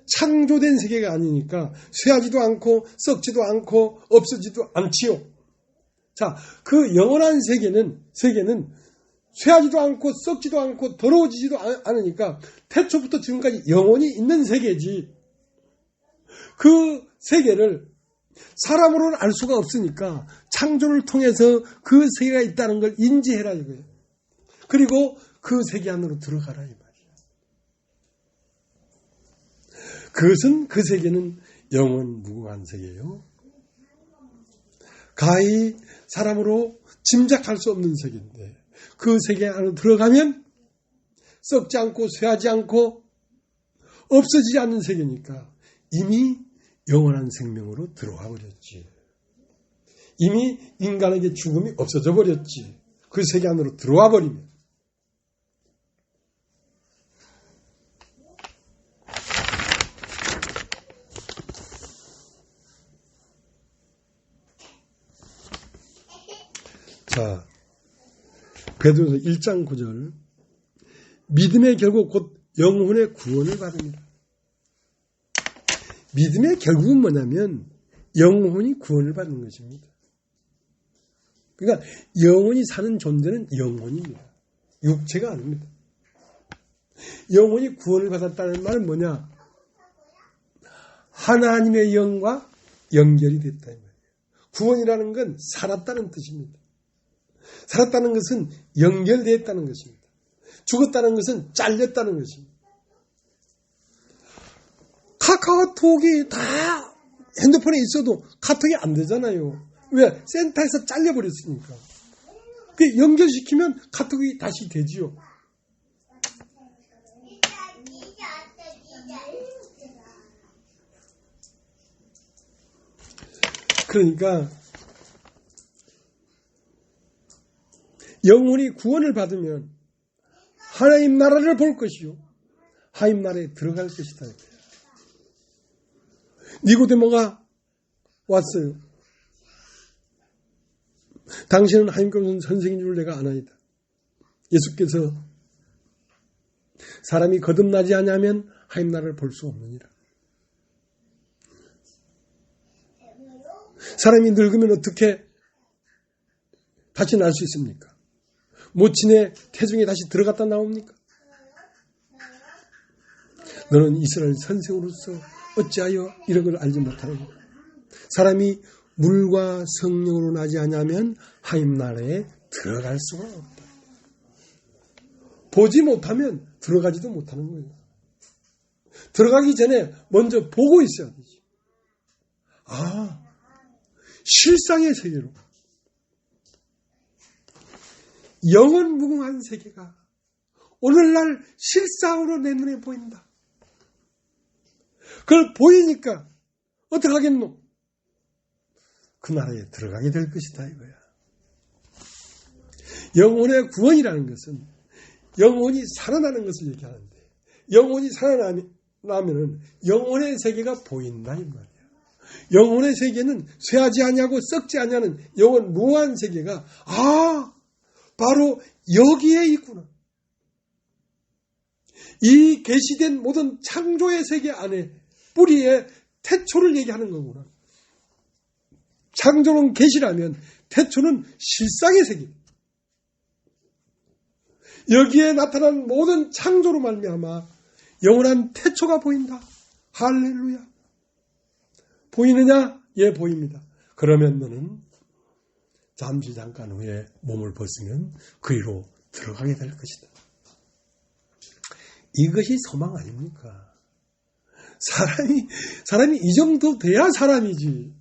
Speaker 1: 창조된 세계가 아니니까 쇠하지도 않고 썩지도 않고 없어지도 않지요. 자, 그 영원한 세계는 쇠하지도 않고 썩지도 않고 더러워지지도 않으니까 태초부터 지금까지 영원히 있는 세계지. 그 세계를 사람으로는 알 수가 없으니까 창조를 통해서 그 세계가 있다는 걸 인지해라 이거예요. 그리고 그 세계 안으로 들어가라 이 말이야. 그것은 그 세계는 영원 무궁한 세계예요. 가히 사람으로 짐작할 수 없는 세계인데 그 세계 안으로 들어가면 썩지 않고 쇠하지 않고 없어지지 않는 세계니까 이미 영원한 생명으로 들어와 버렸지. 이미 인간에게 죽음이 없어져 버렸지. 그 세계 안으로 들어와 버리면. 자, 베드로서 1장 9절. 믿음의 결국 곧 영혼의 구원을 받습니다. 믿음의 결국은 뭐냐면 영혼이 구원을 받는 것입니다. 그러니까 영혼이 사는 존재는 영혼입니다. 육체가 아닙니다. 영혼이 구원을 받았다는 말은 뭐냐? 하나님의 영과 연결이 됐다 이 말이에요. 구원이라는 건 살았다는 뜻입니다. 살았다는 것은 연결되었다는 것입니다. 죽었다는 것은 잘렸다는 것입니다. 카카오톡이 다 핸드폰에 있어도 카톡이 안 되잖아요. 왜? 센터에서 잘려버렸으니까. 그 연결시키면 카톡이 다시 되지요. 그러니까 영혼이 구원을 받으면 하나님 나라를 볼 것이요 하나님 나라에 들어갈 것이다. 니고데모가 왔어요. 당신은 하나님께서 선생인 줄 내가 아나이다. 예수께서 사람이 거듭나지 않으면 하나님 나라를 볼 수 없느니라. 사람이 늙으면 어떻게 다시 날 수 있습니까? 모친의 태중에 다시 들어갔다 나옵니까? 너는 이스라엘 선생으로서 어찌하여 이런 걸 알지 못하는가? 사람이 물과 성령으로 나지 않으면 하나님 나라에 들어갈 수가 없다. 보지 못하면 들어가지도 못하는 거예요. 들어가기 전에 먼저 보고 있어야 되지. 아, 실상의 세계로. 영원 무궁한 세계가 오늘날 실상으로 내 눈에 보인다. 그걸 보이니까 어떻게 하겠노? 그 나라에 들어가게 될 것이다 이거야. 영혼의 구원이라는 것은 영혼이 살아나는 것을 얘기하는데 영혼이 살아나면은 영혼의 세계가 보인다 이 말이야. 영혼의 세계는 쇠하지 아니하고 썩지 아니하는 영원 무한 세계가 바로 여기에 있구나. 이 계시된 모든 창조의 세계 안에 뿌리에 태초를 얘기하는 거구나. 창조는 계시라면 태초는 실상의 세계. 여기에 나타난 모든 창조로 말미암아 영원한 태초가 보인다. 할렐루야. 보이느냐? 예, 보입니다. 그러면 너는 잠시 잠깐 후에 몸을 벗으면 그리로 들어가게 될 것이다. 이것이 소망 아닙니까? 사람이 이 정도 돼야 사람이지.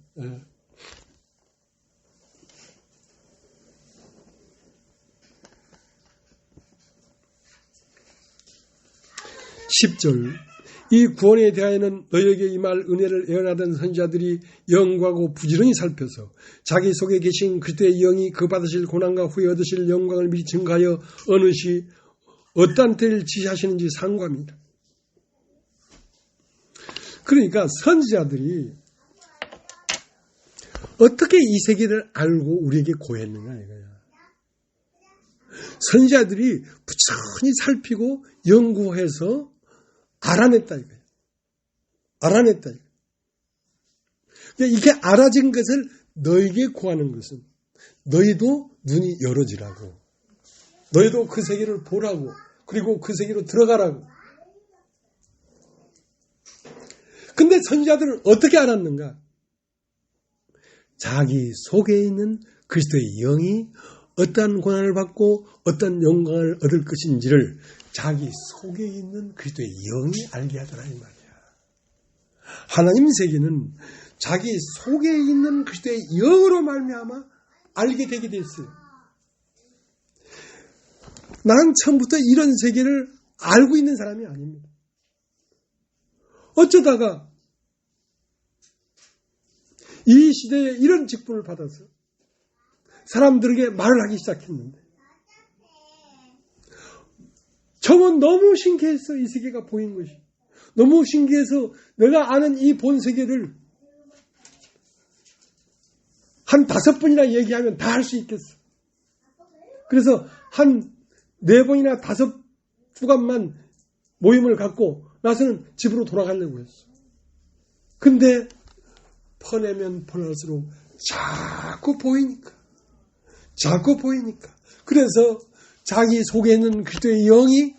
Speaker 1: 10절 이 구원에 대하여는 너희에게 임할 은혜를 예언하던 선지자들이 영광하고 부지런히 살펴서 자기 속에 계신 그리스도의 영이 그 받으실 고난과 후에 얻으실 영광을 미리 증가하여 어느 시 어떠한 때를 지시하시는지 상고합니다. 그러니까 선지자들이 어떻게 이 세계를 알고 우리에게 고했느냐 이거야. 선지자들이 부지런히 살피고 연구해서 알아냈다 이거야. 알아냈다 이거야. 이렇게 알아진 것을 너에게 구하는 것은 너희도 눈이 열어지라고. 너희도 그 세계를 보라고. 그리고 그 세계로 들어가라고. 근데 선지자들은 어떻게 알았는가? 자기 속에 있는 그리스도의 영이 어떠한 고난을 받고 어떤 영광을 얻을 것인지를 자기 속에 있는 그리스도의 영이 알게 하더라 이 말이야. 하나님 세계는 자기 속에 있는 그리스도의 영으로 말미암아 알게 되게 됐어요. 나는 처음부터 이런 세계를 알고 있는 사람이 아닙니다. 어쩌다가 이 시대에 이런 직분을 받아서 사람들에게 말을 하기 시작했는데 저는 너무 신기했어. 이 세계가 보인 것이. 너무 신기해서 내가 아는 이 본 세계를 한 5번이나 얘기하면 다 할 수 있겠어. 그래서 한 4번이나 5주간만 모임을 갖고 나서는 집으로 돌아가려고 했어. 근데 퍼내면 퍼낼수록 자꾸 보이니까. 그래서 자기 속에 있는 그리스도의 영이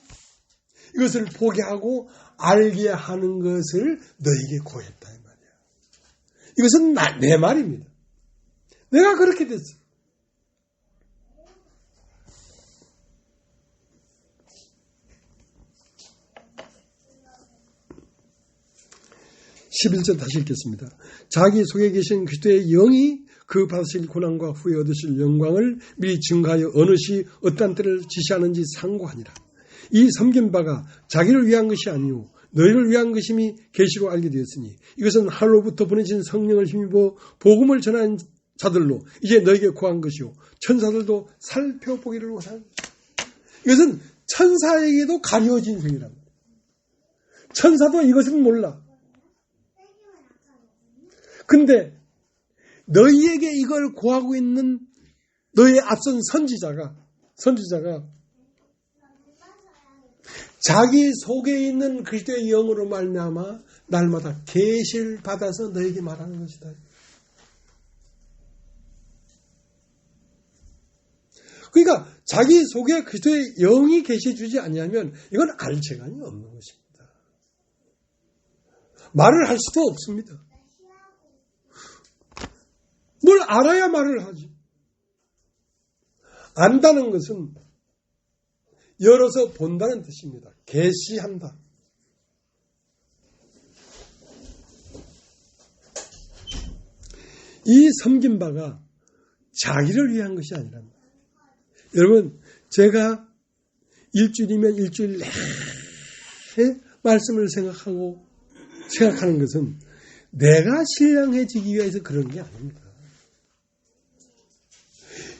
Speaker 1: 이것을 보게 하고 알게 하는 것을 너에게 구했다 이 말이야. 이것은 내 말입니다. 내가 그렇게 됐어. 11절 다시 읽겠습니다. 자기 속에 계신 그리스도의 영이 그 받으실 고난과 후에 얻으실 영광을 미리 증가하여 어느 시 어떠한 때를 지시하는지 상고하니라. 이 섬긴 바가 자기를 위한 것이 아니오 너희를 위한 것임이 계시로 알게 되었으니 이것은 하늘로부터 보내신 성령을 힘입어 복음을 전하는 자들로 이제 너에게 구한 것이오 천사들도 살펴보기를 원하는 이것은 천사에게도 가려진 생이랍니다. 천사도 이것은 몰라. 근데 너희에게 이걸 구하고 있는 너희의 앞선 선지자가 자기 속에 있는 그리스도의 영으로 말미암아 날마다 계시를 받아서 너에게 말하는 것이다. 그러니까 자기 속에 그리스도의 영이 계시 주지 않냐면 이건 알 재간이 없는 것입니다. 말을 할 수도 없습니다. 뭘 알아야 말을 하지. 안다는 것은 열어서 본다는 뜻입니다. 계시한다. 이 섬긴 바가 자기를 위한 것이 아니랍니다. 여러분, 제가 일주일이면 일주일 내내 말씀을 생각하는 것은 내가 신령해지기 위해서 그런 게 아닙니다.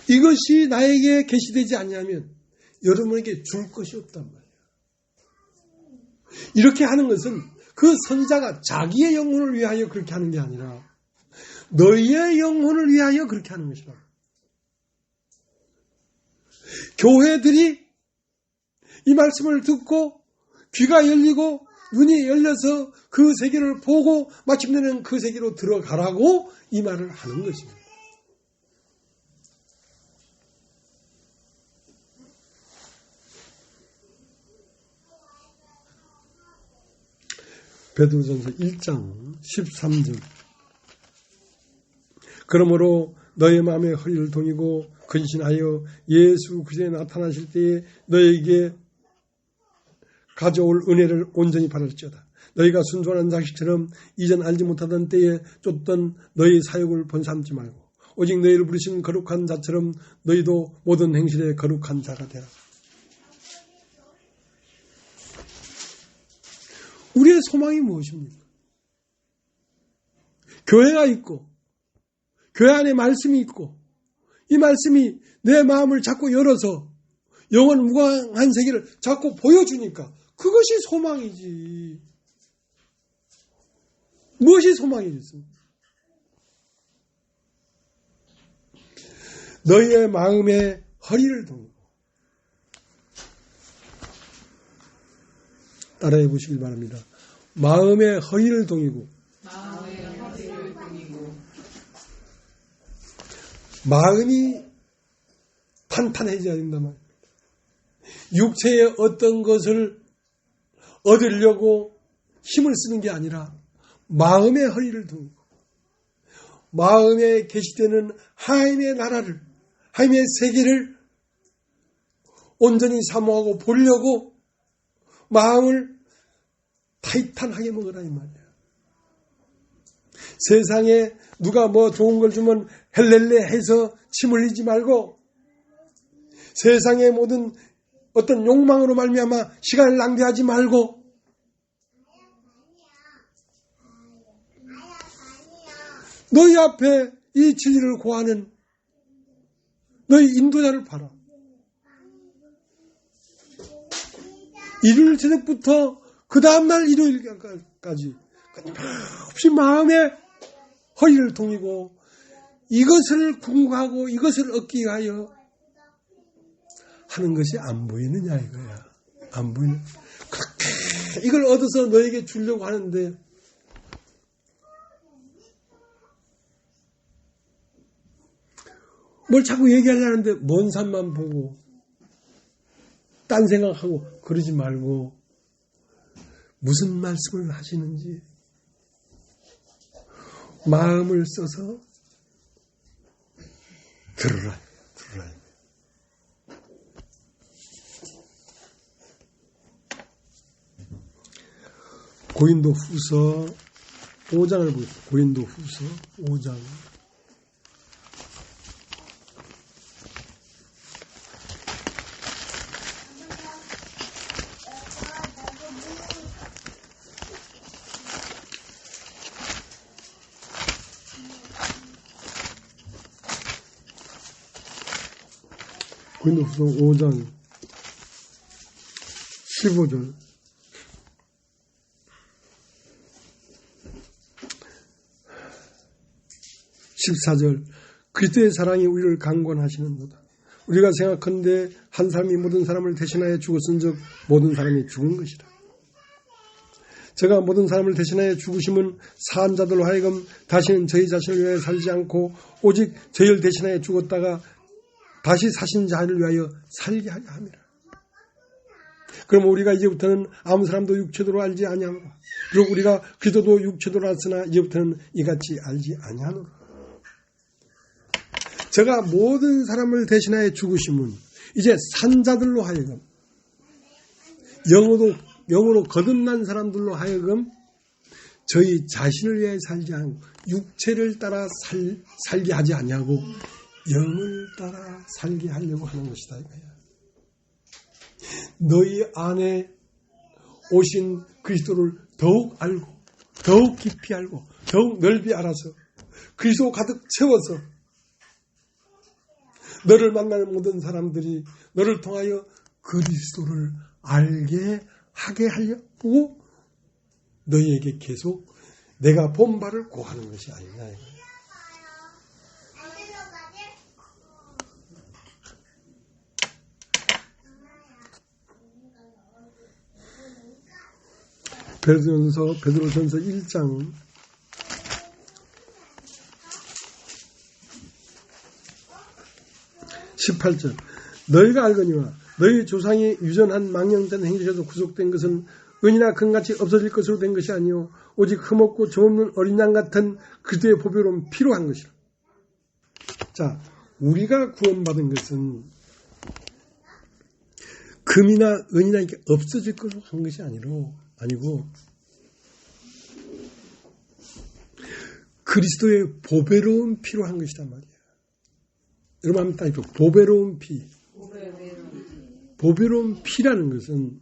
Speaker 1: 이것이 나에게 계시되지 않냐면 여러분에게 줄 것이 없단 말이에요. 이렇게 하는 것은 그 선지자가 자기의 영혼을 위하여 그렇게 하는 게 아니라 너희의 영혼을 위하여 그렇게 하는 것이라. 교회들이 이 말씀을 듣고 귀가 열리고 눈이 열려서 그 세계를 보고 마침내는 그 세계로 들어가라고 이 말을 하는 것입니다. 베드로전서 1장 13절 그러므로 너의 마음의 허리를 동이고 근신하여 예수 그리스도에 나타나실 때에 너에게 가져올 은혜를 온전히 바랄지어다. 너희가 순종하는 자식처럼 이전 알지 못하던 때에 쫓던 너희 사역을 본삼지 말고 오직 너희를 부르신 거룩한 자처럼 너희도 모든 행실에 거룩한 자가 되라. 우리의 소망이 무엇입니까? 교회가 있고 교회 안에 말씀이 있고 이 말씀이 내 마음을 자꾸 열어서 영원 무궁한 세계를 자꾸 보여주니까 그것이 소망이지. 무엇이 소망이겠습니까? 너희의 마음에 허리를 동이고 따라해 보시길 바랍니다. 마음에 허리를 동이고 마음이 탄탄해져야 된단 말이에요. 육체의 어떤 것을 얻으려고 힘을 쓰는 게 아니라 마음의 허리를 두고 마음에 계시되는 하나님의 나라를, 하나님의 세계를 온전히 사모하고 보려고 마음을 타이탄하게 먹으라 이 말이야. 세상에 누가 뭐 좋은 걸 주면 헬렐레 해서 침 흘리지 말고 세상의 모든 어떤 욕망으로 말미암아 시간을 낭비하지 말고 너희 앞에 이 진리를 고하는 너희 인도자를 봐라. 일요일 저녁부터 그 다음날 일요일까지 끊임없이 마음에 허리를 동이고 이것을 궁구하고 이것을 얻기 위하여 하는 것이 안 보이느냐 이거야. 안 보이는. 그렇게 이걸 얻어서 너에게 주려고 하는데 뭘 자꾸 얘기하려는데 먼 산만 보고 딴 생각하고 그러지 말고 무슨 말씀을 하시는지 마음을 써서 들으라. 고린도 후서 5장을 보겠습니다. 고린도 후서 5장. 고린도후서 5장 15절 14절 그리스도의 사랑이 우리를 강권하시는도다. 우리가 생각컨대 한 사람이 모든 사람을 대신하여 죽었은즉 모든 사람이 죽은 것이라. 제가 모든 사람을 대신하여 죽으심은 사한 자들로 하여금 다시는 저희 자신을 위하여 살지 않고 오직 저희를 대신하여 죽었다가 다시 사신 자를 위하여 살게 하려 함이라. 그럼 우리가 이제부터는 아무 사람도 육체도로 알지 아니하노라. 그리고 우리가 그리스도도 육체도로 알으나 이제부터는 이같이 알지 아니하노라. 제가 모든 사람을 대신하여 죽으심은 이제 산 자들로 하여금 영으로 거듭난 사람들로 하여금 저희 자신을 위해 살지 않고 육체를 따라 살게 하지 아니하고 영을 따라 살게 하려고 하는 것이다 이거야. 너희 안에 오신 그리스도를 더욱 알고 더욱 깊이 알고 더욱 넓이 알아서 그리스도 가득 채워서 너를 만나는 모든 사람들이 너를 통하여 그리스도를 알게 하게 하려고 너희에게 계속 내가 본 바를 고하는 것이 아니냐 이거야. 베드로전서 1장 18절 너희가 알거니와 너희 조상이 유전한 망령된 행실에서 구속된 것은 은이나 금같이 없어질 것으로 된 것이 아니요 오직 흠없고 점없는 어린 양 같은 그리스도의 보배로운 피로 한 것이라. 자, 우리가 구원받은 것은 금이나 은이나 이렇게 없어질 것으로 한 것이 아니고 그리스도의 보배로운 피로 한 것이란 말이야. 여러분 한번 따지고 보배로운 피. 보배로운 피라는 것은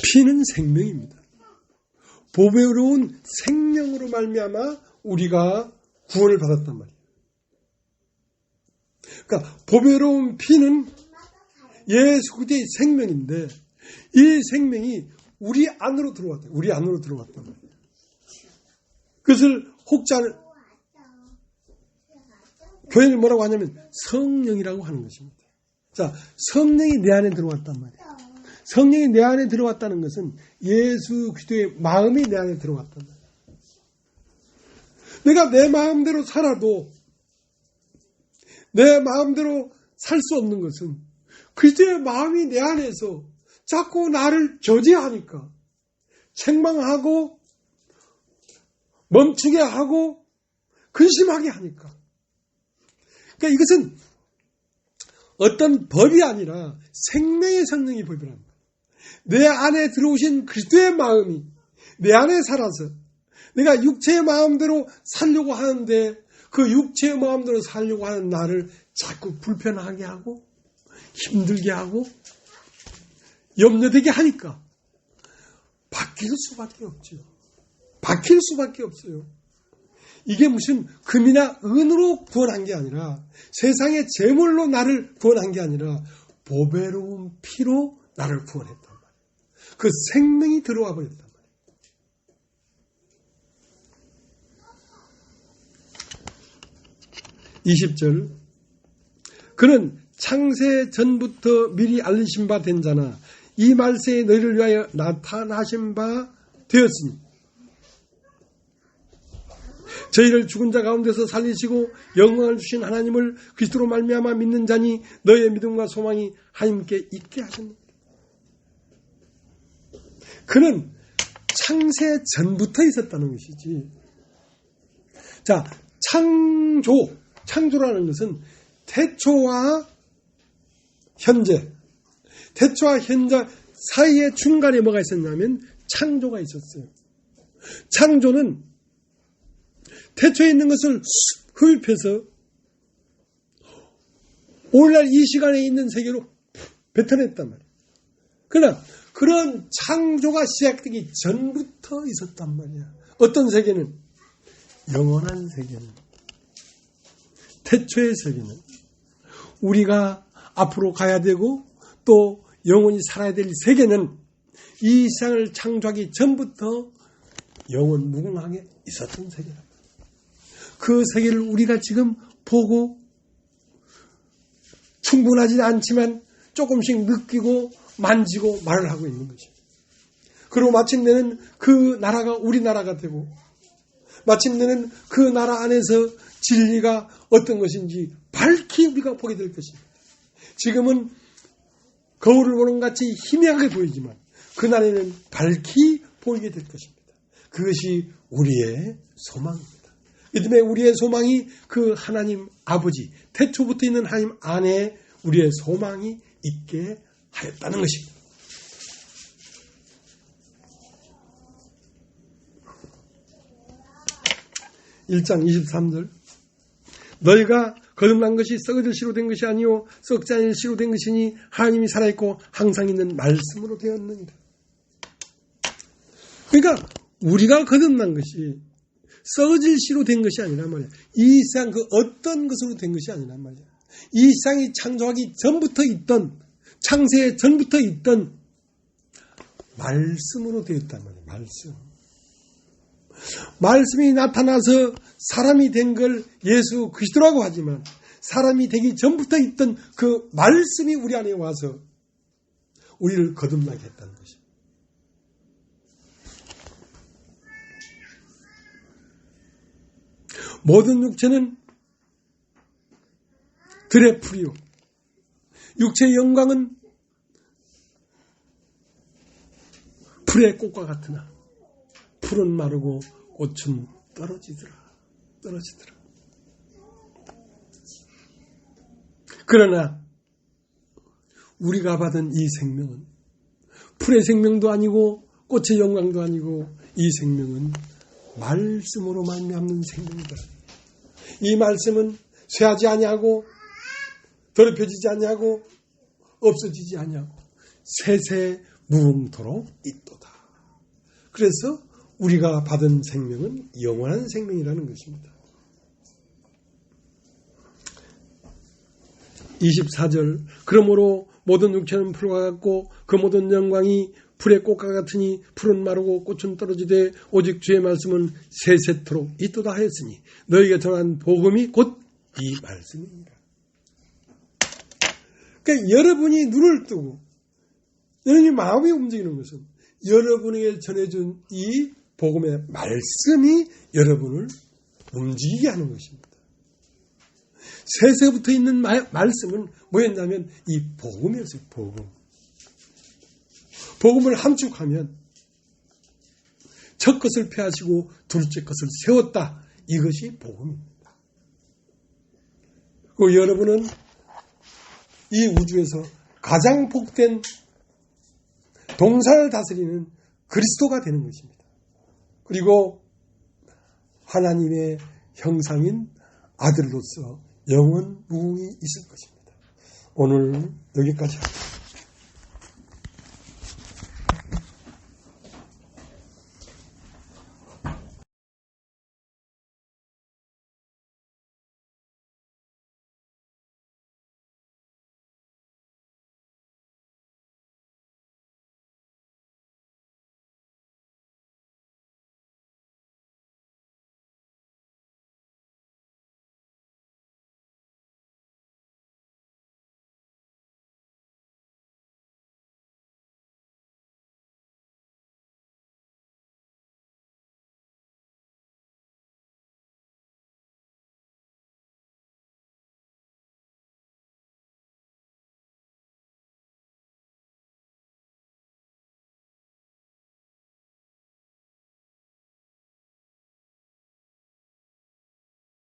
Speaker 1: 피는 생명입니다. 보배로운 생명으로 말미암아 우리가 구원을 받았단 말이에요. 그러니까 보배로운 피는 예수 그리스도의 생명인데 이 생명이 우리 안으로 들어왔다. 우리 안으로 들어왔단 말이에요. 그것을 혹자는 교회는 뭐라고 하냐면 성령이라고 하는 것입니다. 자, 성령이 내 안에 들어왔단 말이에요. 성령이 내 안에 들어왔다는 것은 예수 그리스도의 마음이 내 안에 들어왔단 말이에요. 내가 내 마음대로 살아도 내 마음대로 살 수 없는 것은 그리스도의 마음이 내 안에서 자꾸 나를 저지하니까 책망하고 멈추게 하고 근심하게 하니까. 그러니까 이것은 어떤 법이 아니라 생명의 성령의 법이랍니다. 내 안에 들어오신 그리스도의 마음이 내 안에 살아서 내가 육체의 마음대로 살려고 하는데 그 육체의 마음대로 살려고 하는 나를 자꾸 불편하게 하고 힘들게 하고 염려되게 하니까 바뀔 수밖에 없죠. 바뀔 수밖에 없어요. 이게 무슨 금이나 은으로 구원한 게 아니라 세상의 재물로 나를 구원한 게 아니라 보배로운 피로 나를 구원했단 말이에요. 그 생명이 들어와 버렸단 말이에요. 20절 그는 창세 전부터 미리 알리신 바 된 자나 이 말세에 너희를 위하여 나타나신 바 되었으니 저희를 죽은 자 가운데서 살리시고 영광을 주신 하나님을 그리스도로 말미암아 믿는 자니 너희의 믿음과 소망이 하나님께 있게 하셨느니라. 그는 창세 전부터 있었다는 것이지. 자, 창조라는 것은 태초와 현재 사이에 중간에 뭐가 있었냐면 창조가 있었어요. 창조는 태초에 있는 것을 흡입해서 오늘날 이 시간에 있는 세계로 뱉어냈단 말이에요. 그러나 그런 창조가 시작되기 전부터 있었단 말이야. 어떤 세계는? 영원한 세계는, 태초의 세계는 우리가 앞으로 가야 되고 또 영원히 살아야 될 세계는 이 세상을 창조하기 전부터 영원 무궁하게 있었던 세계다. 그 세계를 우리가 지금 보고 충분하지 않지만 조금씩 느끼고 만지고 말을 하고 있는 거죠. 그리고 마침내는 그 나라가 우리나라가 되고 마침내는 그 나라 안에서 진리가 어떤 것인지 밝히 우리가 보게 될 것입니다. 지금은 거울을 보는 같이 희미하게 보이지만 그날에는 밝히 보이게 될 것입니다. 그것이 우리의 소망입니다. 이 때문에 우리의 소망이 그 하나님 아버지, 태초부터 있는 하나님 안에 우리의 소망이 있게 하였다는 것입니다. (1장 23절) 너희가 거듭난 것이 썩어질 씨로 된 것이 아니요 썩지 않을 씨로 된 것이니 하나님이 살아있고 항상 있는 말씀으로 되었느니라. 그러니까 우리가 거듭난 것이 썩어질 씨로 된 것이 아니란 말이야. 이 세상 그 어떤 것으로 된 것이 아니란 말이야. 이 세상이 창조하기 전부터 있던, 창세 전부터 있던 말씀으로 되었단 말이야. 말씀이 나타나서 사람이 된 걸 예수 그리스도라고 하지만 사람이 되기 전부터 있던 그 말씀이 우리 안에 와서 우리를 거듭나게 했다는 것입니다. 모든 육체는 들의 풀이요 육체의 영광은 풀의 꽃과 같으나 풀은 마르고 꽃은 떨어지더라. 그러나 우리가 받은 이 생명은 풀의 생명도 아니고 꽃의 영광도 아니고 이 생명은 말씀으로 말미암는 생명이다. 이 말씀은 쇠하지 아니하고 더럽혀지지 아니하고 없어지지 아니하고 세세 무궁토록 있도다. 그래서 우리가 받은 생명은 영원한 생명이라는 것입니다. 24절 그러므로 모든 육체는 풀과 같고 그 모든 영광이 풀의 꽃과 같으니 풀은 마르고 꽃은 떨어지되 오직 주의 말씀은 세세토록 있도다 하였으니 너희에게 전한 복음이 곧 이 말씀입니다. 그러니까 여러분이 눈을 뜨고 여러분이 마음이 움직이는 것은 여러분에게 전해준 이 복음의 말씀이 여러분을 움직이게 하는 것입니다. 세세부터 있는 말씀은 뭐였냐면 이 복음이었어요. 복음. 복음을 함축하면 첫 것을 폐하시고 둘째 것을 세웠다. 이것이 복음입니다. 그 여러분은 이 우주에서 가장 복된 동산을 다스리는 그리스도가 되는 것입니다. 그리고 하나님의 형상인 아들로서 영원 무궁히 있을 것입니다. 오늘 여기까지 합니다.